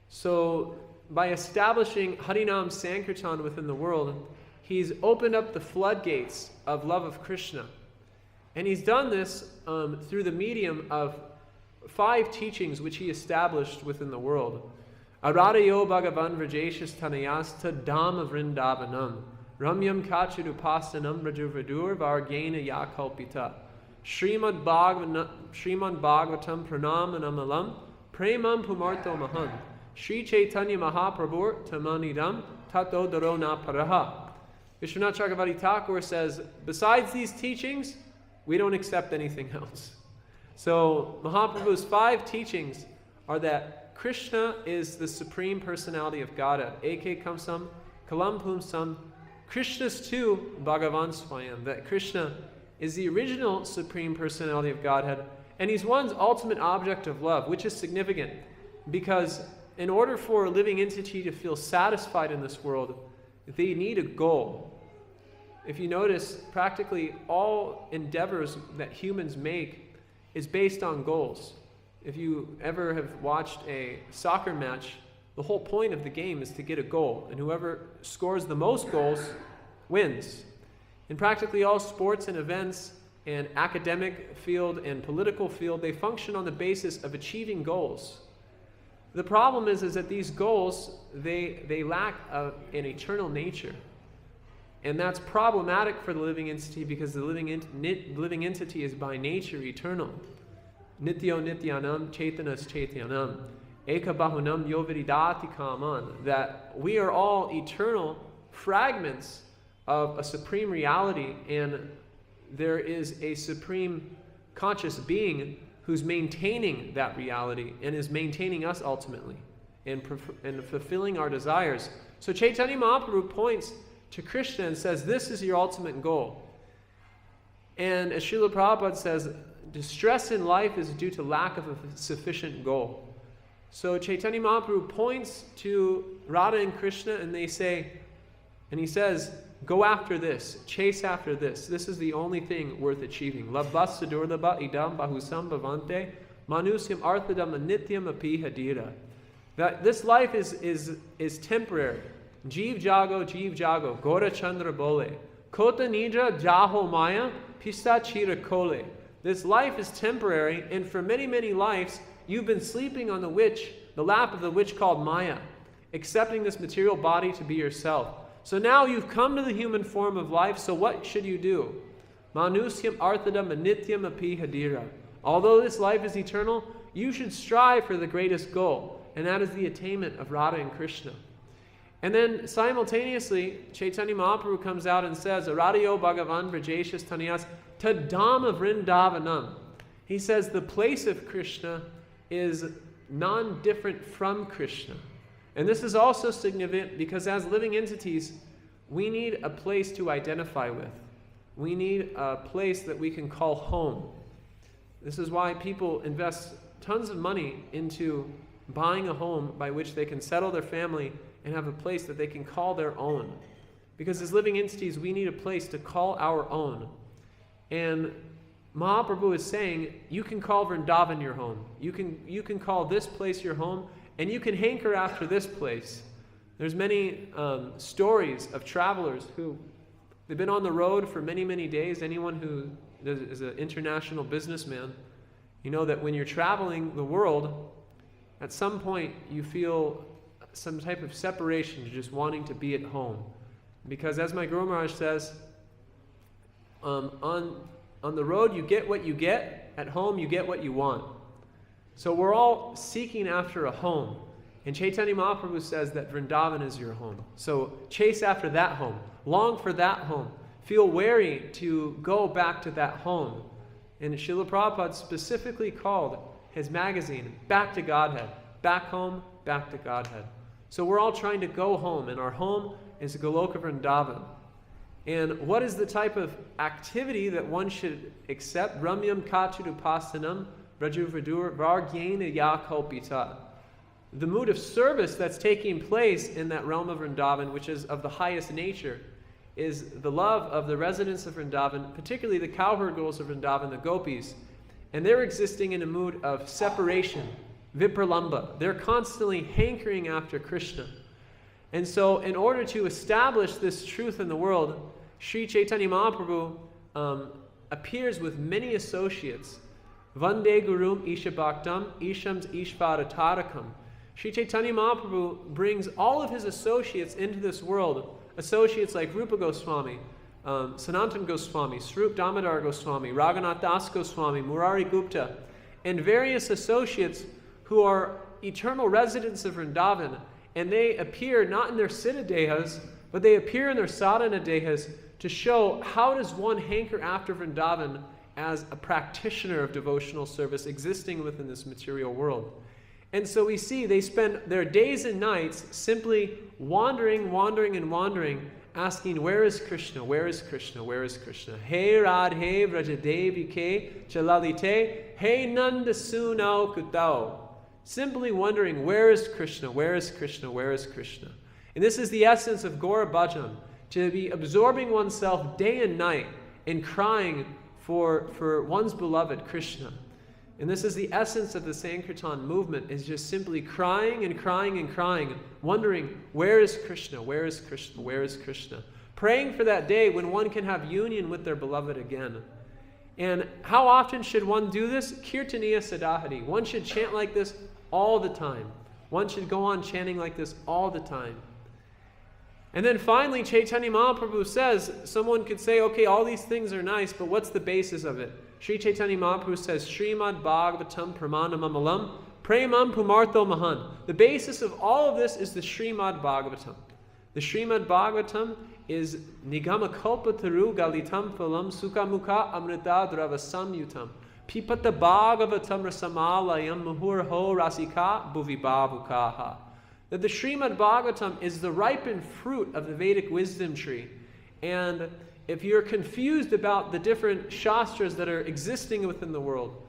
So by establishing Harinam Sankirtan within the world, he's opened up the floodgates of love of Krishna. And he's done this through the medium of 5 teachings which he established within the world. Aradayo Bhagavan Vrajeshis Tanayasta Dhamma Vrindavanam Ramyam Kachirupasanam Rajuvradur Vargena Yakalpita Srimad Bhagavatam Pranamanamalam Premam Pumarto Maham Sri Chaitanya Mahaprabhur Tamanidam Tato Darona Paraha. Vishwanath Chakravarti Thakur says, besides these teachings, we don't accept anything else. So Mahaprabhu's 5 teachings are that Krishna is the Supreme Personality of Godhead. Eke kamsam, kalam pumsam, Krishna's too, Bhagavan Swayam. That Krishna is the original Supreme Personality of Godhead, and he's one's ultimate object of love, which is significant because in order for a living entity to feel satisfied in this world, they need a goal. If you notice, practically all endeavors that humans make is based on goals. If you ever have watched a soccer match, the whole point of the game is to get a goal, and whoever scores the most goals wins. In practically all sports and events and academic field and political field, they function on the basis of achieving goals. The problem is that these goals, they lack an eternal nature. And that's problematic for the living entity because the living entity is by nature eternal. Nityo nityanam chaitanas chaityanam eka bahunam yovidati kaman. That we are all eternal fragments of a supreme reality, and there is a supreme conscious being who's maintaining that reality and is maintaining us ultimately and fulfilling our desires. So Chaitanya Mahaprabhu points to Krishna and says, this is your ultimate goal. And as Srila Prabhupada says, distress in life is due to lack of a sufficient goal. So Chaitanya Mahaprabhu points to Radha and Krishna and he says, go after this, chase after this. This is the only thing worth achieving. Labhas sadurlabha idam bahusam bhavante manusyam arthadam anityam api hadira. That this life is temporary. Jeev jago, Gaura Chandra bole. Kota nidra jaho maya, pista chira kole. This life is temporary, and for many, many lives, you've been sleeping on the lap of the witch called Maya, accepting this material body to be yourself. So now you've come to the human form of life, so what should you do? Manusyam arthadam anityam api hadira. Although this life is eternal, you should strive for the greatest goal, and that is the attainment of Radha and Krishna. And then simultaneously, Chaitanya Mahaprabhu comes out and says, Aradiyo Bhagavan Vrajeshas Taniyas Tadama Vrindavanam. He says the place of Krishna is non-different from Krishna. And this is also significant because as living entities, we need a place to identify with. We need a place that we can call home. This is why people invest tons of money into buying a home by which they can settle their family and have a place that they can call their own. Because as living entities, we need a place to call our own. And Mahaprabhu is saying, you can call Vrindavan your home. You can call this place your home, and you can hanker after this place. There's many stories of travelers who, they've been on the road for many, many days. Anyone who is an international businessman, you know that when you're traveling the world, at some point you feel some type of separation, just wanting to be at home. Because as my Guru Maharaj says, on the road you get what you get, at home you get what you want. So we're all seeking after a home. And Chaitanya Mahaprabhu says that Vrindavan is your home. So chase after that home. Long for that home. Feel wary to go back to that home. And Srila Prabhupada specifically called his magazine Back to Godhead. Back home, back to Godhead. So we're all trying to go home, and our home is Goloka Vrindavan. And what is the type of activity that one should accept? Ramyam Kachudupasanam Rajuvadur Vargyena Yakalpita. The mood of service that's taking place in that realm of Vrindavan, which is of the highest nature, is the love of the residents of Vrindavan, particularly the cowherd girls of Vrindavan, the gopis. And they're existing in a mood of separation, vipralamba. They're constantly hankering after Krishna. And so in order to establish this truth in the world, Sri Chaitanya Mahaprabhu appears with many associates. Vande Gurum Isha Bhaktam Ishams Ishvaratarakam. Sri Chaitanya Mahaprabhu brings all of his associates into this world. Associates like Rupa Goswami, Sanatan Goswami, Swarup Damodar Goswami, Raghunath Das Goswami, Murari Gupta, and various associates who are eternal residents of Vrindavan. And they appear not in their siddha dehas, but they appear in their sadhana dehas to show how does one hanker after Vrindavan as a practitioner of devotional service existing within this material world. And so we see they spend their days and nights simply wandering, asking, where is Krishna? Where is Krishna? Where is Krishna? Hey Radhe Vrajadevi Ke Chalalite, Hey Nanda Sunao Kutao. Simply wondering, where is Krishna? Where is Krishna? Where is Krishna? And this is the essence of Gaura Bhajan, to be absorbing oneself day and night in crying for one's beloved Krishna. And this is the essence of the Sankirtan movement, is just simply crying and crying and crying, wondering, where is Krishna? Where is Krishna? Where is Krishna? Praying for that day when one can have union with their beloved again. And how often should one do this? Kirtaniya Sadahari. One should chant like this all the time. One should go on chanting like this all the time. And then finally, Chaitanya Mahaprabhu says, someone could say, okay, all these things are nice, but what's the basis of it? Sri Chaitanya Mahaprabhu says, Srimad Bhagavatam Pramanamamalam Premam Pumartho Mahan. The basis of all of this is the Srimad Bhagavatam. The Srimad Bhagavatam is Nigama Kalpataru Galitam Phalam Sukhamukha Amrita Dravasam Yutam Pipata Bhagavatam Rasamalayam Muhurho Rasika Bhuvibhavukaha. That the Srimad Bhagavatam is the ripened fruit of the Vedic wisdom tree. And if you're confused about the different shastras that are existing within the world,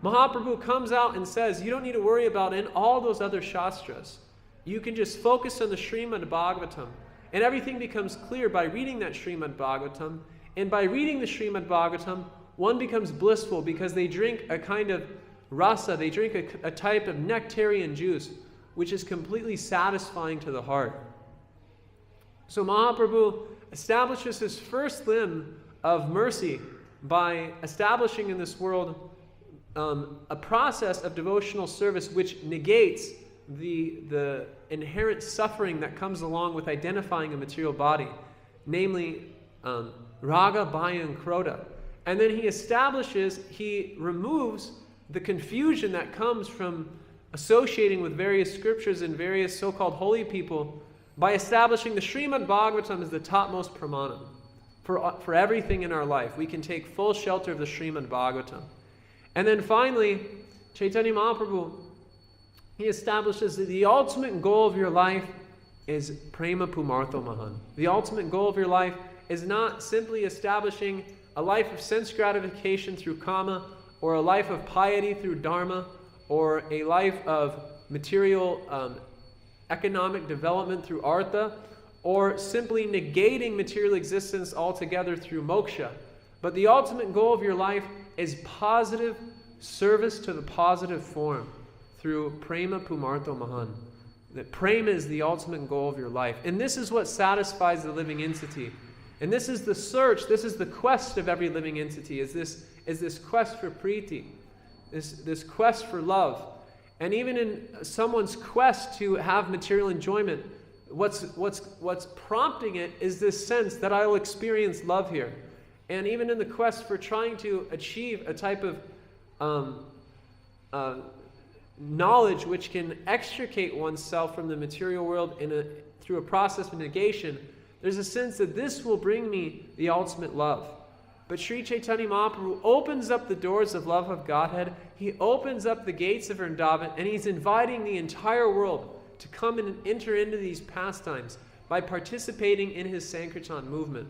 Mahaprabhu comes out and says, you don't need to worry about in all those other shastras. You can just focus on the Srimad Bhagavatam. And everything becomes clear by reading that Srimad Bhagavatam. And by reading the Srimad Bhagavatam, one becomes blissful because they drink a kind of rasa, they drink a type of nectarian juice, which is completely satisfying to the heart. So Mahaprabhu establishes his first limb of mercy by establishing in this world a process of devotional service which negates the inherent suffering that comes along with identifying a material body, namely raga, bhaya, and krodha. And then he removes the confusion that comes from associating with various scriptures and various so-called holy people by establishing the Srimad Bhagavatam as the topmost pramanam for everything in our life. We can take full shelter of the Srimad Bhagavatam. And then finally, Chaitanya Mahaprabhu, he establishes that the ultimate goal of your life is prema pumartho mahan. The ultimate goal of your life is not simply establishing a life of sense gratification through kama, or a life of piety through dharma, or a life of material economic development through artha, or simply negating material existence altogether through moksha. But the ultimate goal of your life is positive service to the positive form through prema pumartho mahan. That prema is the ultimate goal of your life. And this is what satisfies the living entity. And this is the search, this is the quest of every living entity, is this quest for priti, this quest for love. And even in someone's quest to have material enjoyment, what's prompting it is this sense that I will experience love here. And even in the quest for trying to achieve a type of knowledge which can extricate oneself from the material world through a process of negation, there's a sense that this will bring me the ultimate love. But Sri Chaitanya Mahaprabhu opens up the doors of love of Godhead. He opens up the gates of Vrindavan, and he's inviting the entire world to come and enter into these pastimes by participating in his Sankirtan movement.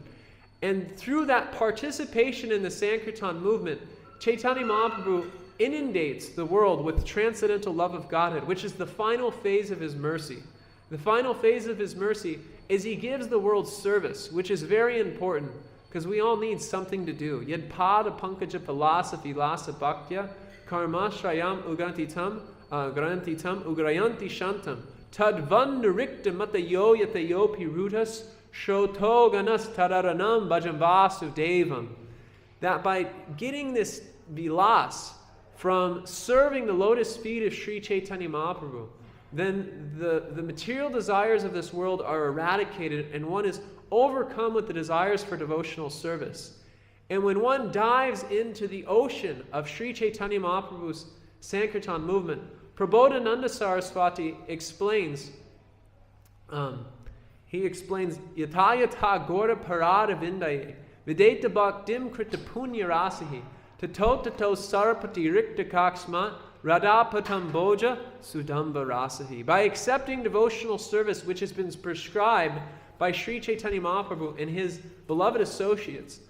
And through that participation in the Sankirtan movement, Chaitanya Mahaprabhu inundates the world with transcendental love of Godhead, which is the final phase of his mercy. The final phase of his mercy is he gives the world service, which is very important, because we all need something to do. Yad pada pankaja palasa vilasa bhaktya karma shrayam ugrantitam ugrayanti shantam tadvan nurikta matayo yatayo pirutas shotoganas tararanam bhajamvasu devam. That by getting this vilas from serving the lotus feet of Sri Chaitanya Mahaprabhu, then the material desires of this world are eradicated and one is overcome with the desires for devotional service. And when one dives into the ocean of Sri Chaitanya Mahaprabhu's Sankirtan movement, Prabodhananda Saraswati explains, Yata yata gora parada vindaye videta bhaktim krita punya rasahi tato sarapati rikta kaksma Radhapatamboja Sudamba Rasahi. By accepting devotional service which has been prescribed by Sri Chaitanya Mahaprabhu and his beloved associates,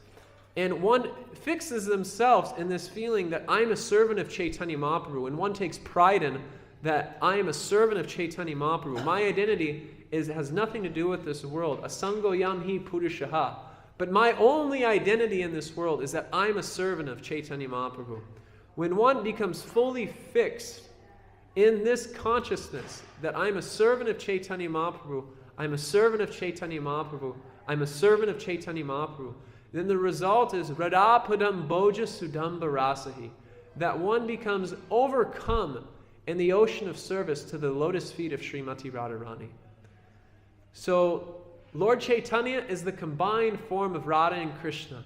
and one fixes themselves in this feeling that I'm a servant of Chaitanya Mahaprabhu, and one takes pride in that I am a servant of Chaitanya Mahaprabhu. My identity has nothing to do with this world. Asango yam hi purushaha. But my only identity in this world is that I'm a servant of Chaitanya Mahaprabhu. When one becomes fully fixed in this consciousness that I'm a servant of Chaitanya Mahaprabhu, I'm a servant of Chaitanya Mahaprabhu, I'm a servant of Chaitanya Mahaprabhu, then the result is Radhapadam Boja Sudamba Rasahi, that one becomes overcome in the ocean of service to the lotus feet of Srimati Radharani. So Lord Chaitanya is the combined form of Radha and Krishna.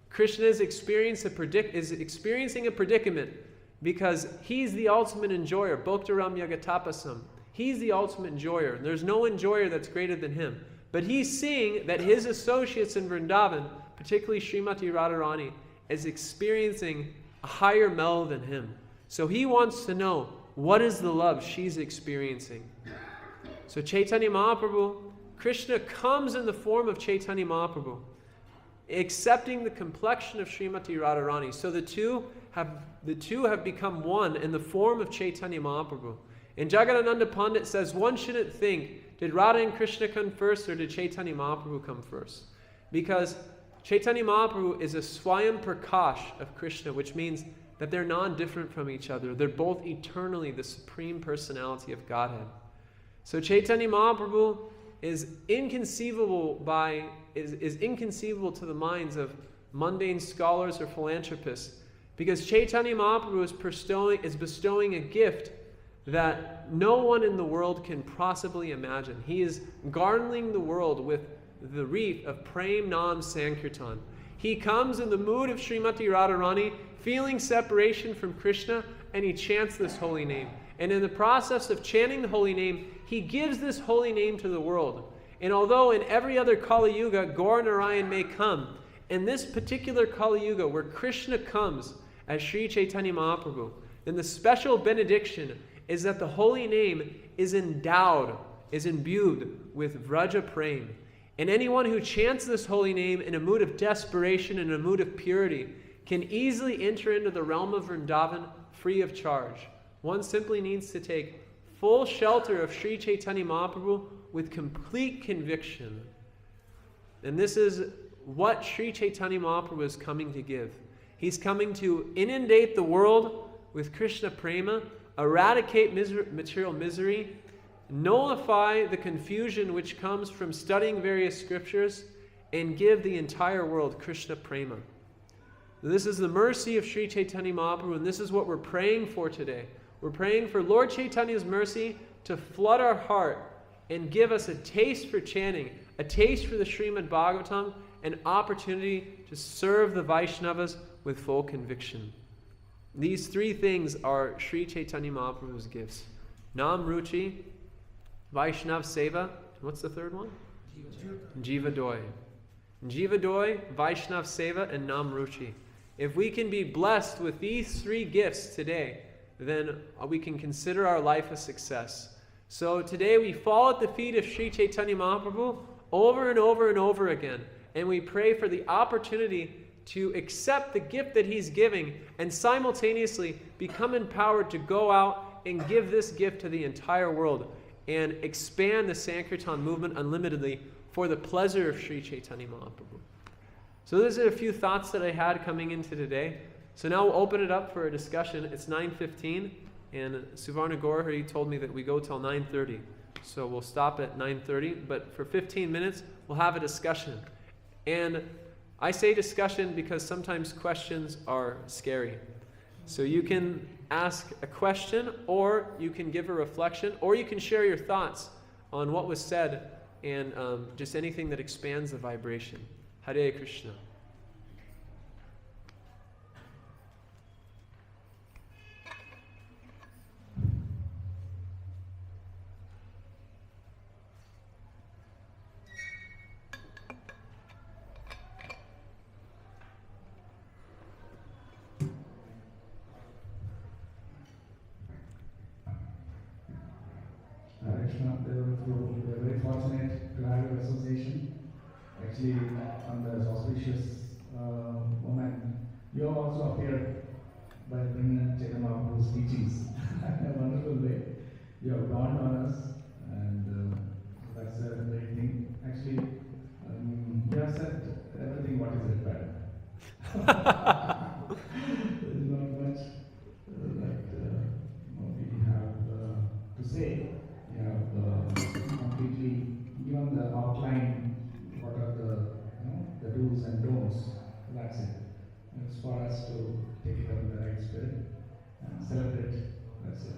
Krishna is experiencing a predicament because he's the ultimate enjoyer. Bhoktaram Yagatapasam. He's the ultimate enjoyer. There's no enjoyer that's greater than him. But he's seeing that his associates in Vrindavan, particularly Srimati Radharani, is experiencing a higher mellow than him. So he wants to know, what is the love she's experiencing? So Chaitanya Mahaprabhu, Krishna comes in the form of Chaitanya Mahaprabhu, accepting the complexion of Srimati Radharani. So the two have become one in the form of Chaitanya Mahaprabhu. And Jagadananda Pandit says one shouldn't think, did Radha and Krishna come first or did Chaitanya Mahaprabhu come first? Because Chaitanya Mahaprabhu is a Swayam Prakash of Krishna, which means that they're non-different from each other. They're both eternally the Supreme Personality of Godhead. So Chaitanya Mahaprabhu is inconceivable to the minds of mundane scholars or philanthropists, because Chaitanya Mahaprabhu is bestowing a gift that no one in the world can possibly imagine. He is garlanding the world with the wreath of Prem Nam Sankirtan. He comes in the mood of Srimati Radharani, feeling separation from Krishna, and he chants this holy name. And in the process of chanting the holy name, he gives this holy name to the world. And although in every other Kali Yuga, Gaur Narayan may come, in this particular Kali Yuga where Krishna comes as Sri Chaitanya Mahaprabhu, then the special benediction is that the holy name is imbued with Vraja Prem. And anyone who chants this holy name in a mood of desperation, in a mood of purity, can easily enter into the realm of Vrindavan free of charge. One simply needs to take full shelter of Sri Chaitanya Mahaprabhu with complete conviction. And this is what Sri Chaitanya Mahaprabhu is coming to give. He's coming to inundate the world with Krishna Prema, eradicate material misery, nullify the confusion which comes from studying various scriptures, and give the entire world Krishna Prema. This is the mercy of Sri Chaitanya Mahaprabhu, and this is what we're praying for today. We're praying for Lord Chaitanya's mercy to flood our heart and give us a taste for chanting, a taste for the Srimad Bhagavatam, an opportunity to serve the Vaishnavas with full conviction. These three things are Sri Chaitanya Mahaprabhu's gifts. Nam Ruchi, Vaishnav Seva, and what's the third one? Jiva Doi. Jiva Doi, Vaishnav Seva, and Nam Ruchi. If we can be blessed with these three gifts today, then we can consider our life a success. So today we fall at the feet of Sri Chaitanya Mahaprabhu over and over and over again, and we pray for the opportunity to accept the gift that he's giving and simultaneously become empowered to go out and give this gift to the entire world and expand the Sankirtan movement unlimitedly for the pleasure of Sri Chaitanya Mahaprabhu. So those are a few thoughts that I had coming into today. So now we'll open it up for a discussion. It's 9:15, and Suvarna Gaur told me that we go till 9:30. So we'll stop at 9:30, but for 15 minutes, we'll have a discussion. And I say discussion because sometimes questions are scary. So you can ask a question, or you can give a reflection, or you can share your thoughts on what was said and just anything that expands the vibration. Hare Krishna. by bringing Chaitanya Mahaprabhu's teachings in a wonderful way. You have dawned on us, and that's a great thing. Actually, you have said everything what is required. There is not much that we have to say. You have completely given the outline, what are the do's and don'ts. That's it. It's for us to take it up in the right spirit and celebrate. That's it.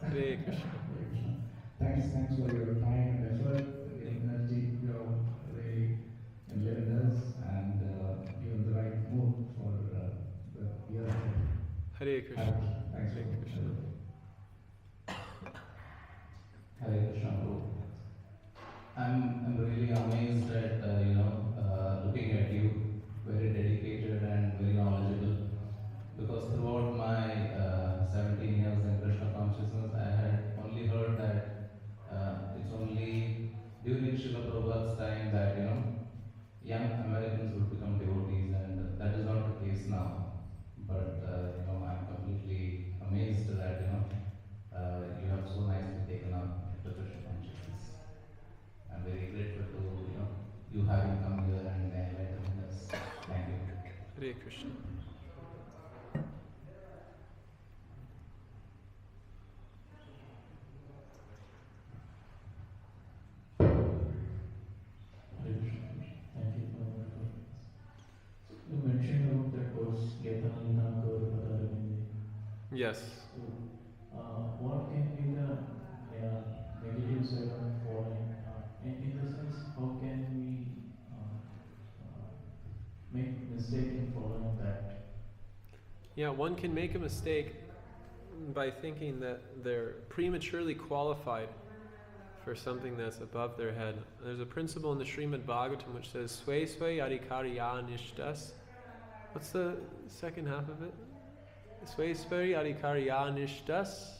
Hare Krishna. Hare Krishna. Thanks for your time and effort, the energy you have really enlivened us, and given the right mood for the year ahead. Hare Krishna. Thanks Hare for Krishna. Hare Krishna Guru. I'm really amazed at looking at you, very dedicated and very knowledgeable. Because throughout my 17 years in Krishna consciousness, I had only heard that it's only during Srila Prabhupada's time that young Americans would become devotees, and that is not the case now. But I'm completely amazed that you have so nicely taken up the Krishna consciousness. I'm very grateful to you having come here and enlightening us. Thank you. Hare Krishna. Hare Krishna. Thank you for that. You mentioned about that course, Gaura Purnima Darshan. Yes. So, what can be the negative side of following? In the sense, how can we make mistake in following that? Yeah, one can make a mistake by thinking that they're prematurely qualified for something that's above their head. There's a principle in the Srimad Bhagavatam which says, Sway Sway Adhikariya Nishtas. What's the second half of it? Sway Sway Adhikariya Nishtas.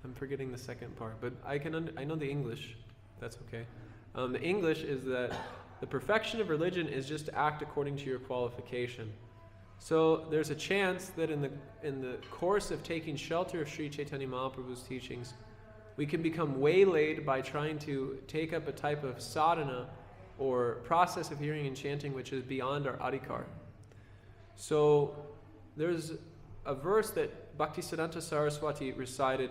I'm forgetting the second part, but I know the English. That's okay. The English is that the perfection of religion is just to act according to your qualification. So there's a chance that in the course of taking shelter of Sri Chaitanya Mahaprabhu's teachings, we can become waylaid by trying to take up a type of sadhana or process of hearing and chanting which is beyond our adhikar. So there's a verse that Bhaktisiddhanta Saraswati recited,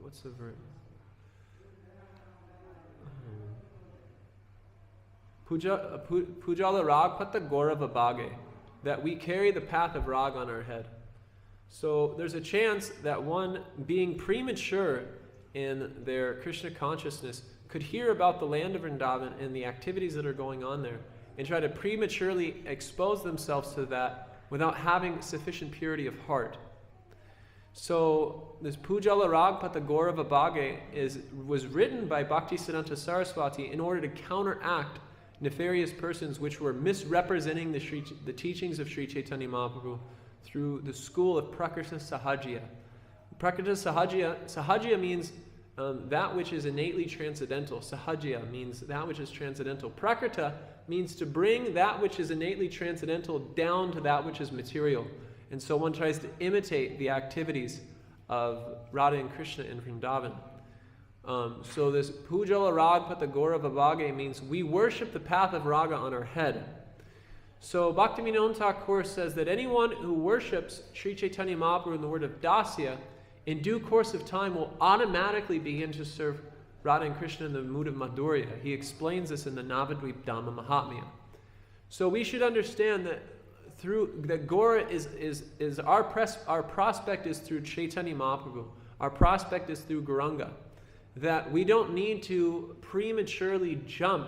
what's the verse? Pujala rag pata gaurava bhage, that we carry the path of rag on our head. So there's a chance that one being premature in their Krishna consciousness could hear about the land of Vrindavan and the activities that are going on there and try to prematurely expose themselves to that without having sufficient purity of heart. So this Pujala Rag Pata Gaurava Bhage was written by Bhaktisiddhanta Saraswati in order to counteract nefarious persons which were misrepresenting the teachings of Sri Chaitanya Mahaprabhu through the school of Prakriti Sahajya. Prakriti Sahajya means that which is innately transcendental. Sahajya means that which is transcendental. Prakrita means to bring that which is innately transcendental down to that which is material. And so one tries to imitate the activities of Radha and Krishna in Vrindavan. So this Pujala Rag Pata Gaurava Bhage means we worship the path of Raga on our head. So Bhaktivinoda Thakur says that anyone who worships Sri Chaitanya Mahaprabhu in the word of Dasya, in due course of time will automatically begin to serve Radha and Krishna in the mood of Madhurya. He explains this in the Navadvip Dhamma Mahatmya. So we should understand that Gaura is our prospect is through Chaitanya Mahaprabhu. Our prospect is through Gauranga. That we don't need to prematurely jump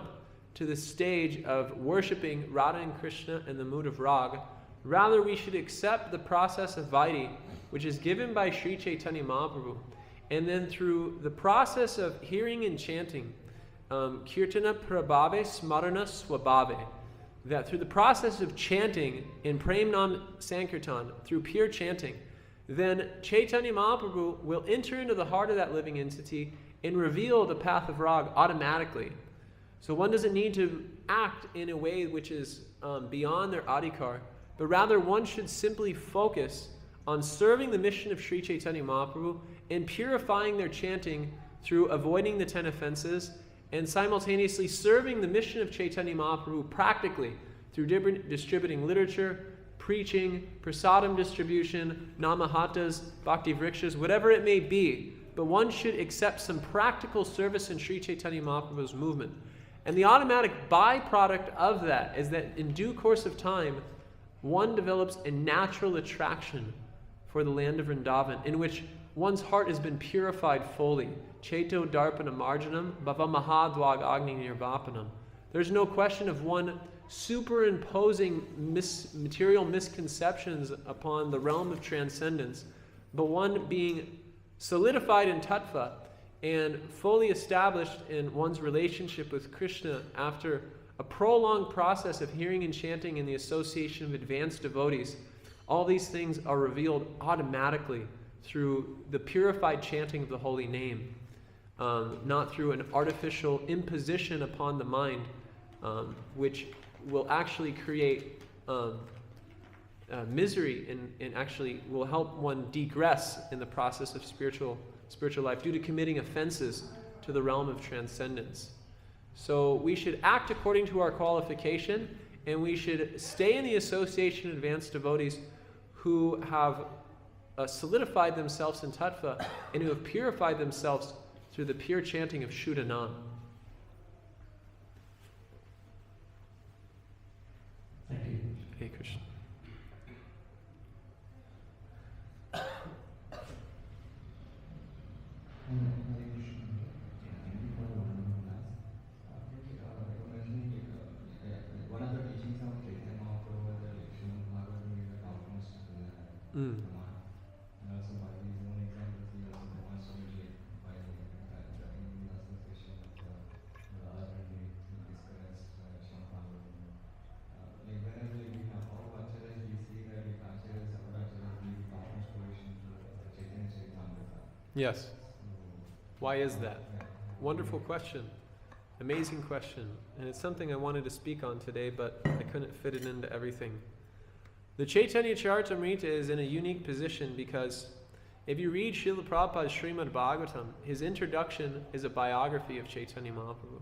to the stage of worshipping Radha and Krishna in the mood of Rag. Rather, we should accept the process of Vaidhi, which is given by Sri Chaitanya Mahaprabhu. And then through the process of hearing and chanting, Kirtana Prabhave Smarana Swabhave, that through the process of chanting in Prem Nam Sankirtan, through pure chanting, then Chaitanya Mahaprabhu will enter into the heart of that living entity and reveal the path of Rag automatically. So one doesn't need to act in a way which is beyond their adhikar, but rather one should simply focus on serving the mission of Sri Chaitanya Mahaprabhu and purifying their chanting through avoiding the 10 offenses, and simultaneously serving the mission of Chaitanya Mahaprabhu practically through distributing literature, preaching, prasadam distribution, namahatas, bhakti vrikshas, whatever it may be. But one should accept some practical service in Sri Chaitanya Mahaprabhu's movement. And the automatic byproduct of that is that in due course of time, one develops a natural attraction for the land of Vrindavan, in which one's heart has been purified fully. Cheto darpana marjanam bhava mahadvag agni nirvapanam. There's no question of one superimposing material misconceptions upon the realm of transcendence, but one being solidified in tattva and fully established in one's relationship with Krishna after a prolonged process of hearing and chanting in the association of advanced devotees. All these things are revealed automatically through the purified chanting of the holy name, not through an artificial imposition upon the mind, which will actually create misery and actually will help one degress in the process of spiritual life due to committing offenses to the realm of transcendence. So we should act according to our qualification, and we should stay in the association of advanced devotees who have solidified themselves in tattva and who have purified themselves through the pure chanting of Shuddha Nam. Thank you. Hey Krishna. Yes. Why is that? Wonderful question. Amazing question. And it's something I wanted to speak on today, but I couldn't fit it into everything. The Chaitanya Charitamrita is in a unique position because if you read Srila Prabhupada's Srimad Bhagavatam, his introduction is a biography of Chaitanya Mahaprabhu.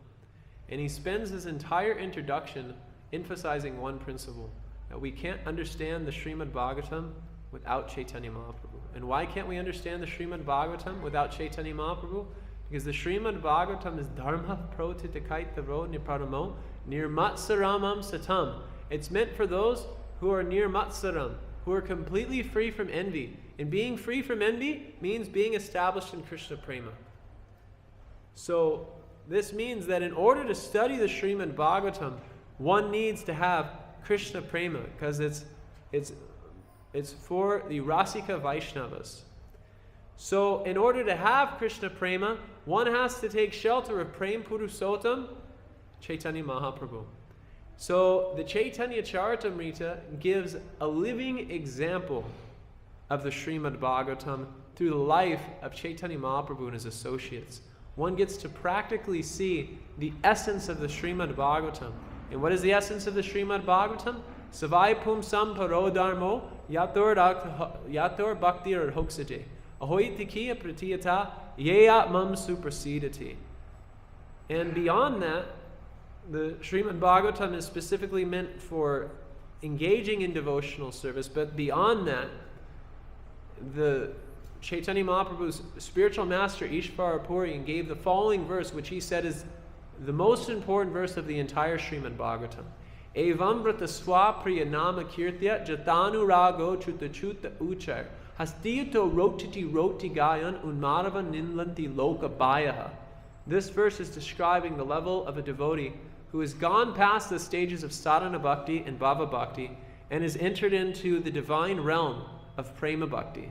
And he spends his entire introduction emphasizing one principle, that we can't understand the Srimad Bhagavatam without Chaitanya Mahaprabhu. And why can't we understand the Srimad Bhagavatam without Chaitanya Mahaprabhu? Because the Srimad Bhagavatam is dharma protitakaitavo niparamo nirmatsaramam satam. It's meant for those who are nirmatsaram, who are completely free from envy. And being free from envy means being established in Krishna Prema. So this means that in order to study the Srimad Bhagavatam, one needs to have Krishna Prema, because it's for the Rasika Vaishnavas. So in order to have Krishna Prema, one has to take shelter of Prem Purushotam, Chaitanya Mahaprabhu. So the Chaitanya Charitamrita gives a living example of the Srimad Bhagavatam through the life of Chaitanya Mahaprabhu and his associates. One gets to practically see the essence of the Srimad Bhagavatam. And what is the essence of the Srimad Bhagavatam? Savai pumsam parodharmo yator bhaktir hoksate ahoitikiya pratiyata yeyatmam suprasidati. And beyond that, the Srimad Bhagavatam is specifically meant for engaging in devotional service, but beyond that, the Chaitanya Mahaprabhu's spiritual master Ishvara Puri gave the following verse, which he said is the most important verse of the entire Srimad Bhagavatam. Evam vrata swapriya nama kirtya jatanu rago chuta chuta uchar hastiyuto rotiti roti gayan unmarava ninlanti loka bayaha. This verse is describing the level of a devotee who has gone past the stages of sadhana bhakti and bhava bhakti and has entered into the divine realm of prema bhakti.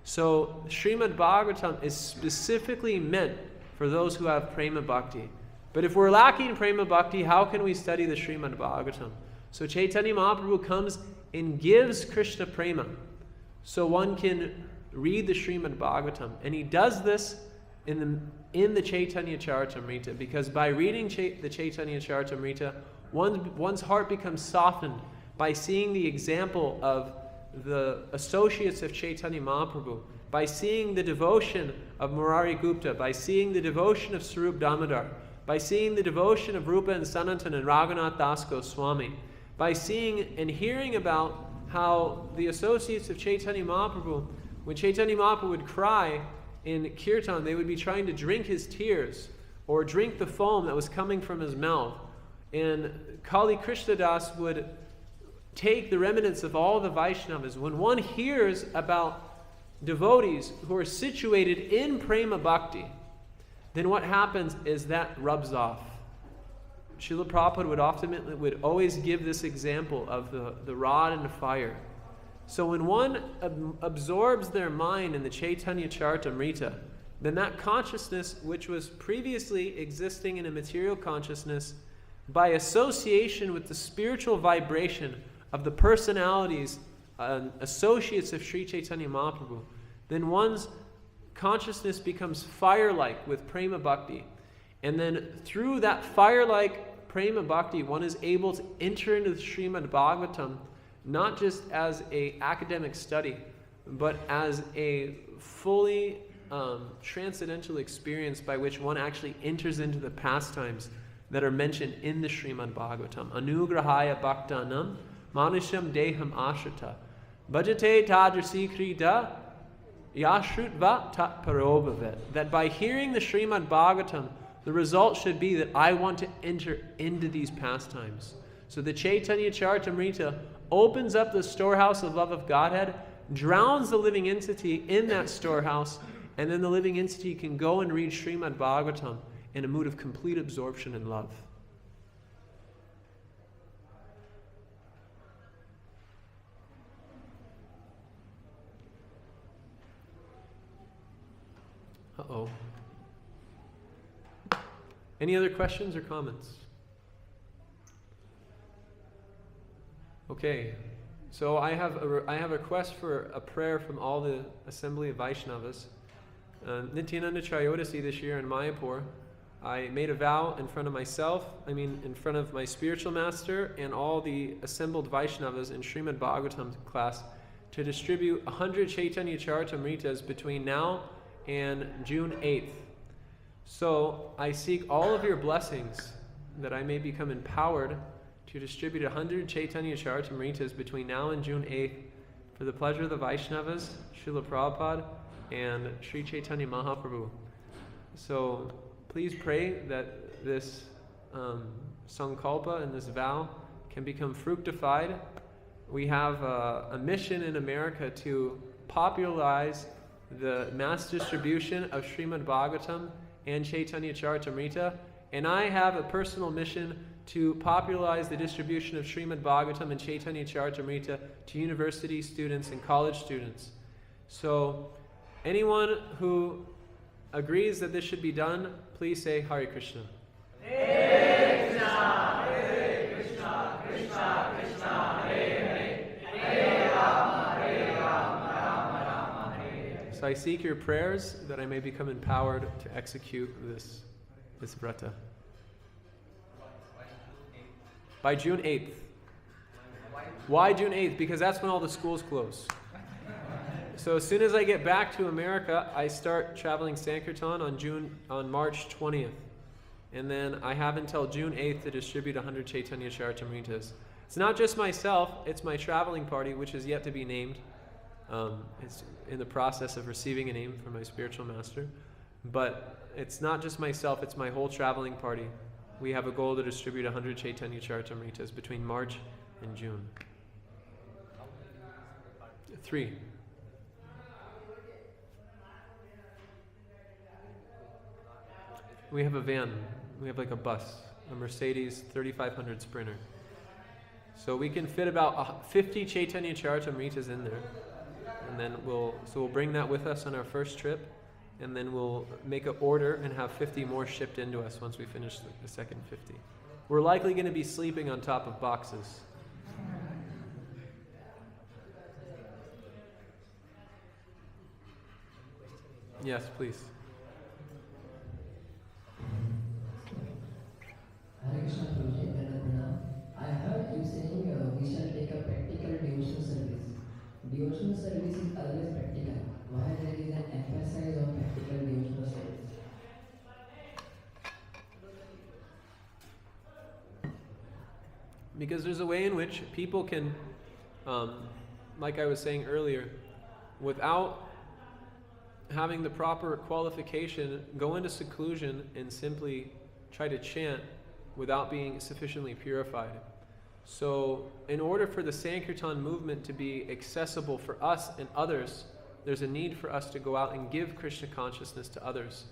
So Srimad Bhagavatam is specifically meant for those who have prema bhakti. But if we're lacking prema bhakti, how can we study the Srimad Bhagavatam? So Chaitanya Mahaprabhu comes and gives Krishna prema, so one can read the Srimad Bhagavatam. And he does this in the Chaitanya Charitamrita, because by reading the Chaitanya Charitamrita, one's heart becomes softened by seeing the example of the associates of Chaitanya Mahaprabhu, by seeing the devotion of Murari Gupta, by seeing the devotion of Sarup Damodar, by seeing the devotion of Rupa and Sanatan and Raghunath Das Goswami, by seeing and hearing about how the associates of Chaitanya Mahaprabhu, when Chaitanya Mahaprabhu would cry in Kirtan, they would be trying to drink his tears or drink the foam that was coming from his mouth. And Kali Krishna Das would take the remnants of all the Vaishnavas. When one hears about devotees who are situated in Prema Bhakti, then what happens is that rubs off. Srila Prabhupada would always give this example of the rod and the fire. So when one absorbs their mind in the Chaitanya Charitamrita, then that consciousness which was previously existing in a material consciousness, by association with the spiritual vibration of the personalities, associates of Sri Chaitanya Mahaprabhu, then one's consciousness becomes fire-like with Prema Bhakti. And then through that fire-like Prema Bhakti, one is able to enter into the Srimad Bhagavatam, not just as an academic study, but as a fully transcendental experience by which one actually enters into the pastimes that are mentioned in the Srimad Bhagavatam. Anugrahaya bhaktanam manisham deham ashrita bhajate tadrasi krita yashrutva tat parobhavet. That by hearing the Srimad Bhagavatam, the result should be that I want to enter into these pastimes. So the Chaitanya Charitamrita opens up the storehouse of love of Godhead, drowns the living entity in that storehouse, and then the living entity can go and read Srimad Bhagavatam in a mood of complete absorption and love. Uh-oh. Any other questions or comments? Okay, so I have a request for a prayer from all the Assembly of Vaishnavas. Nityananda Trayodasi this year in Mayapur, I made a vow in front of in front of my spiritual master and all the assembled Vaishnavas in Srimad Bhagavatam class to distribute 100 Chaitanya Charitamritas between now and June 8th. So I seek all of your blessings that I may become empowered to distribute 100 Chaitanya Charitamritas between now and June 8th for the pleasure of the Vaishnavas, Srila Prabhupada, and Sri Chaitanya Mahaprabhu. So please pray that this sankalpa and this vow can become fructified. We have a mission in America to popularize the mass distribution of Srimad Bhagavatam and Chaitanya Charitamrita, and I have a personal mission to popularize the distribution of Srimad Bhagavatam and Chaitanya Charitamrita to university students and college students. So anyone who agrees that this should be done, please say Hare Krishna. Hare Krishna, Hare Krishna, Krishna Krishna, Hare Hare, Hare Rama, Hare Rama, Rama Rama, Hare Hare. So I seek your prayers that I may become empowered to execute this vrata. By June 8th. Why June 8th? Because that's when all the schools close. So as soon as I get back to America, I start traveling Sankirtan on March 20th. And then I have until June 8th to distribute 100 Chaitanya Charitamritas. It's not just myself, it's my traveling party, which is yet to be named. It's in the process of receiving a name from my spiritual master. But it's not just myself, it's my whole traveling party. We have a goal to distribute 100 Chaitanya Charitamritas between March and June. 3. We have a van. We have like a bus, a Mercedes 3500 Sprinter. So we can fit about 50 Chaitanya Charitamritas in there. And then we'll bring that with us on our first trip. And then we'll make an order and have 50 more shipped into us once we finish the second 50. We're likely going to be sleeping on top of boxes. Yes, please. Devotional service is always practical. Why there is an emphasis on practical devotional service? Because there's a way in which people can, like I was saying earlier, without having the proper qualification, go into seclusion and simply try to chant without being sufficiently purified. So in order for the Sankirtan movement to be accessible for us and others, there's a need for us to go out and give Krishna consciousness to others.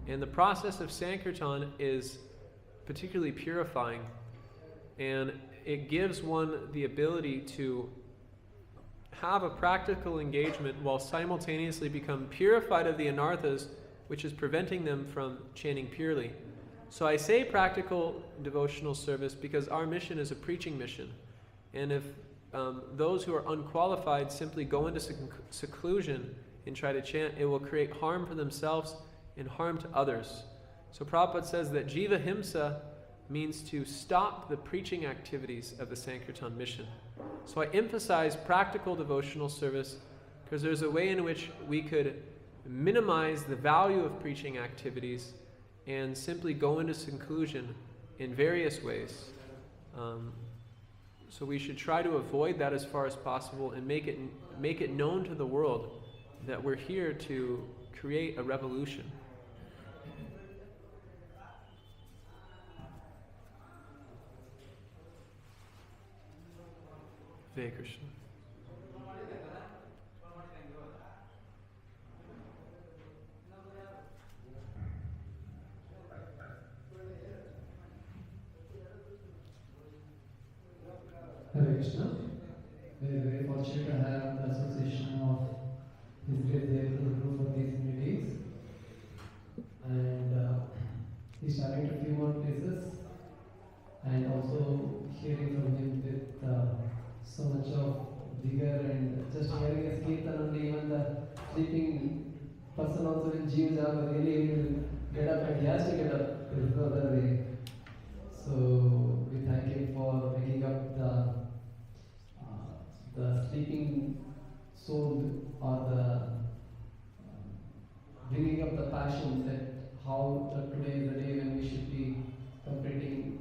And the process of Sankirtan is particularly purifying, and it gives one the ability to have a practical engagement while simultaneously become purified of the anarthas, which is preventing them from chanting purely. So I say practical devotional service because our mission is a preaching mission. And if those who are unqualified simply go into seclusion and try to chant, it will create harm for themselves and harm to others. So Prabhupada says that Jiva Himsa means to stop the preaching activities of the Sankirtan mission. So I emphasize practical devotional service because there's a way in which we could minimize the value of preaching activities and simply go into seclusion in various ways. So we should try to avoid that as far as possible and make it known to the world that we're here to create a revolution. Hare Krishna. Hare Krishna. We are very fortunate to have the association of His Great Devata Guru for these meetings. And he's traveling to a few more places, and also hearing from him with so much of vigor, and just hearing his kirtan only, even the sleeping person also in gym job really will get up, and he has to get up. There is no other way. So we thank him for waking up the sleeping soul, or the bringing up the passion that how today is the day when we should be completing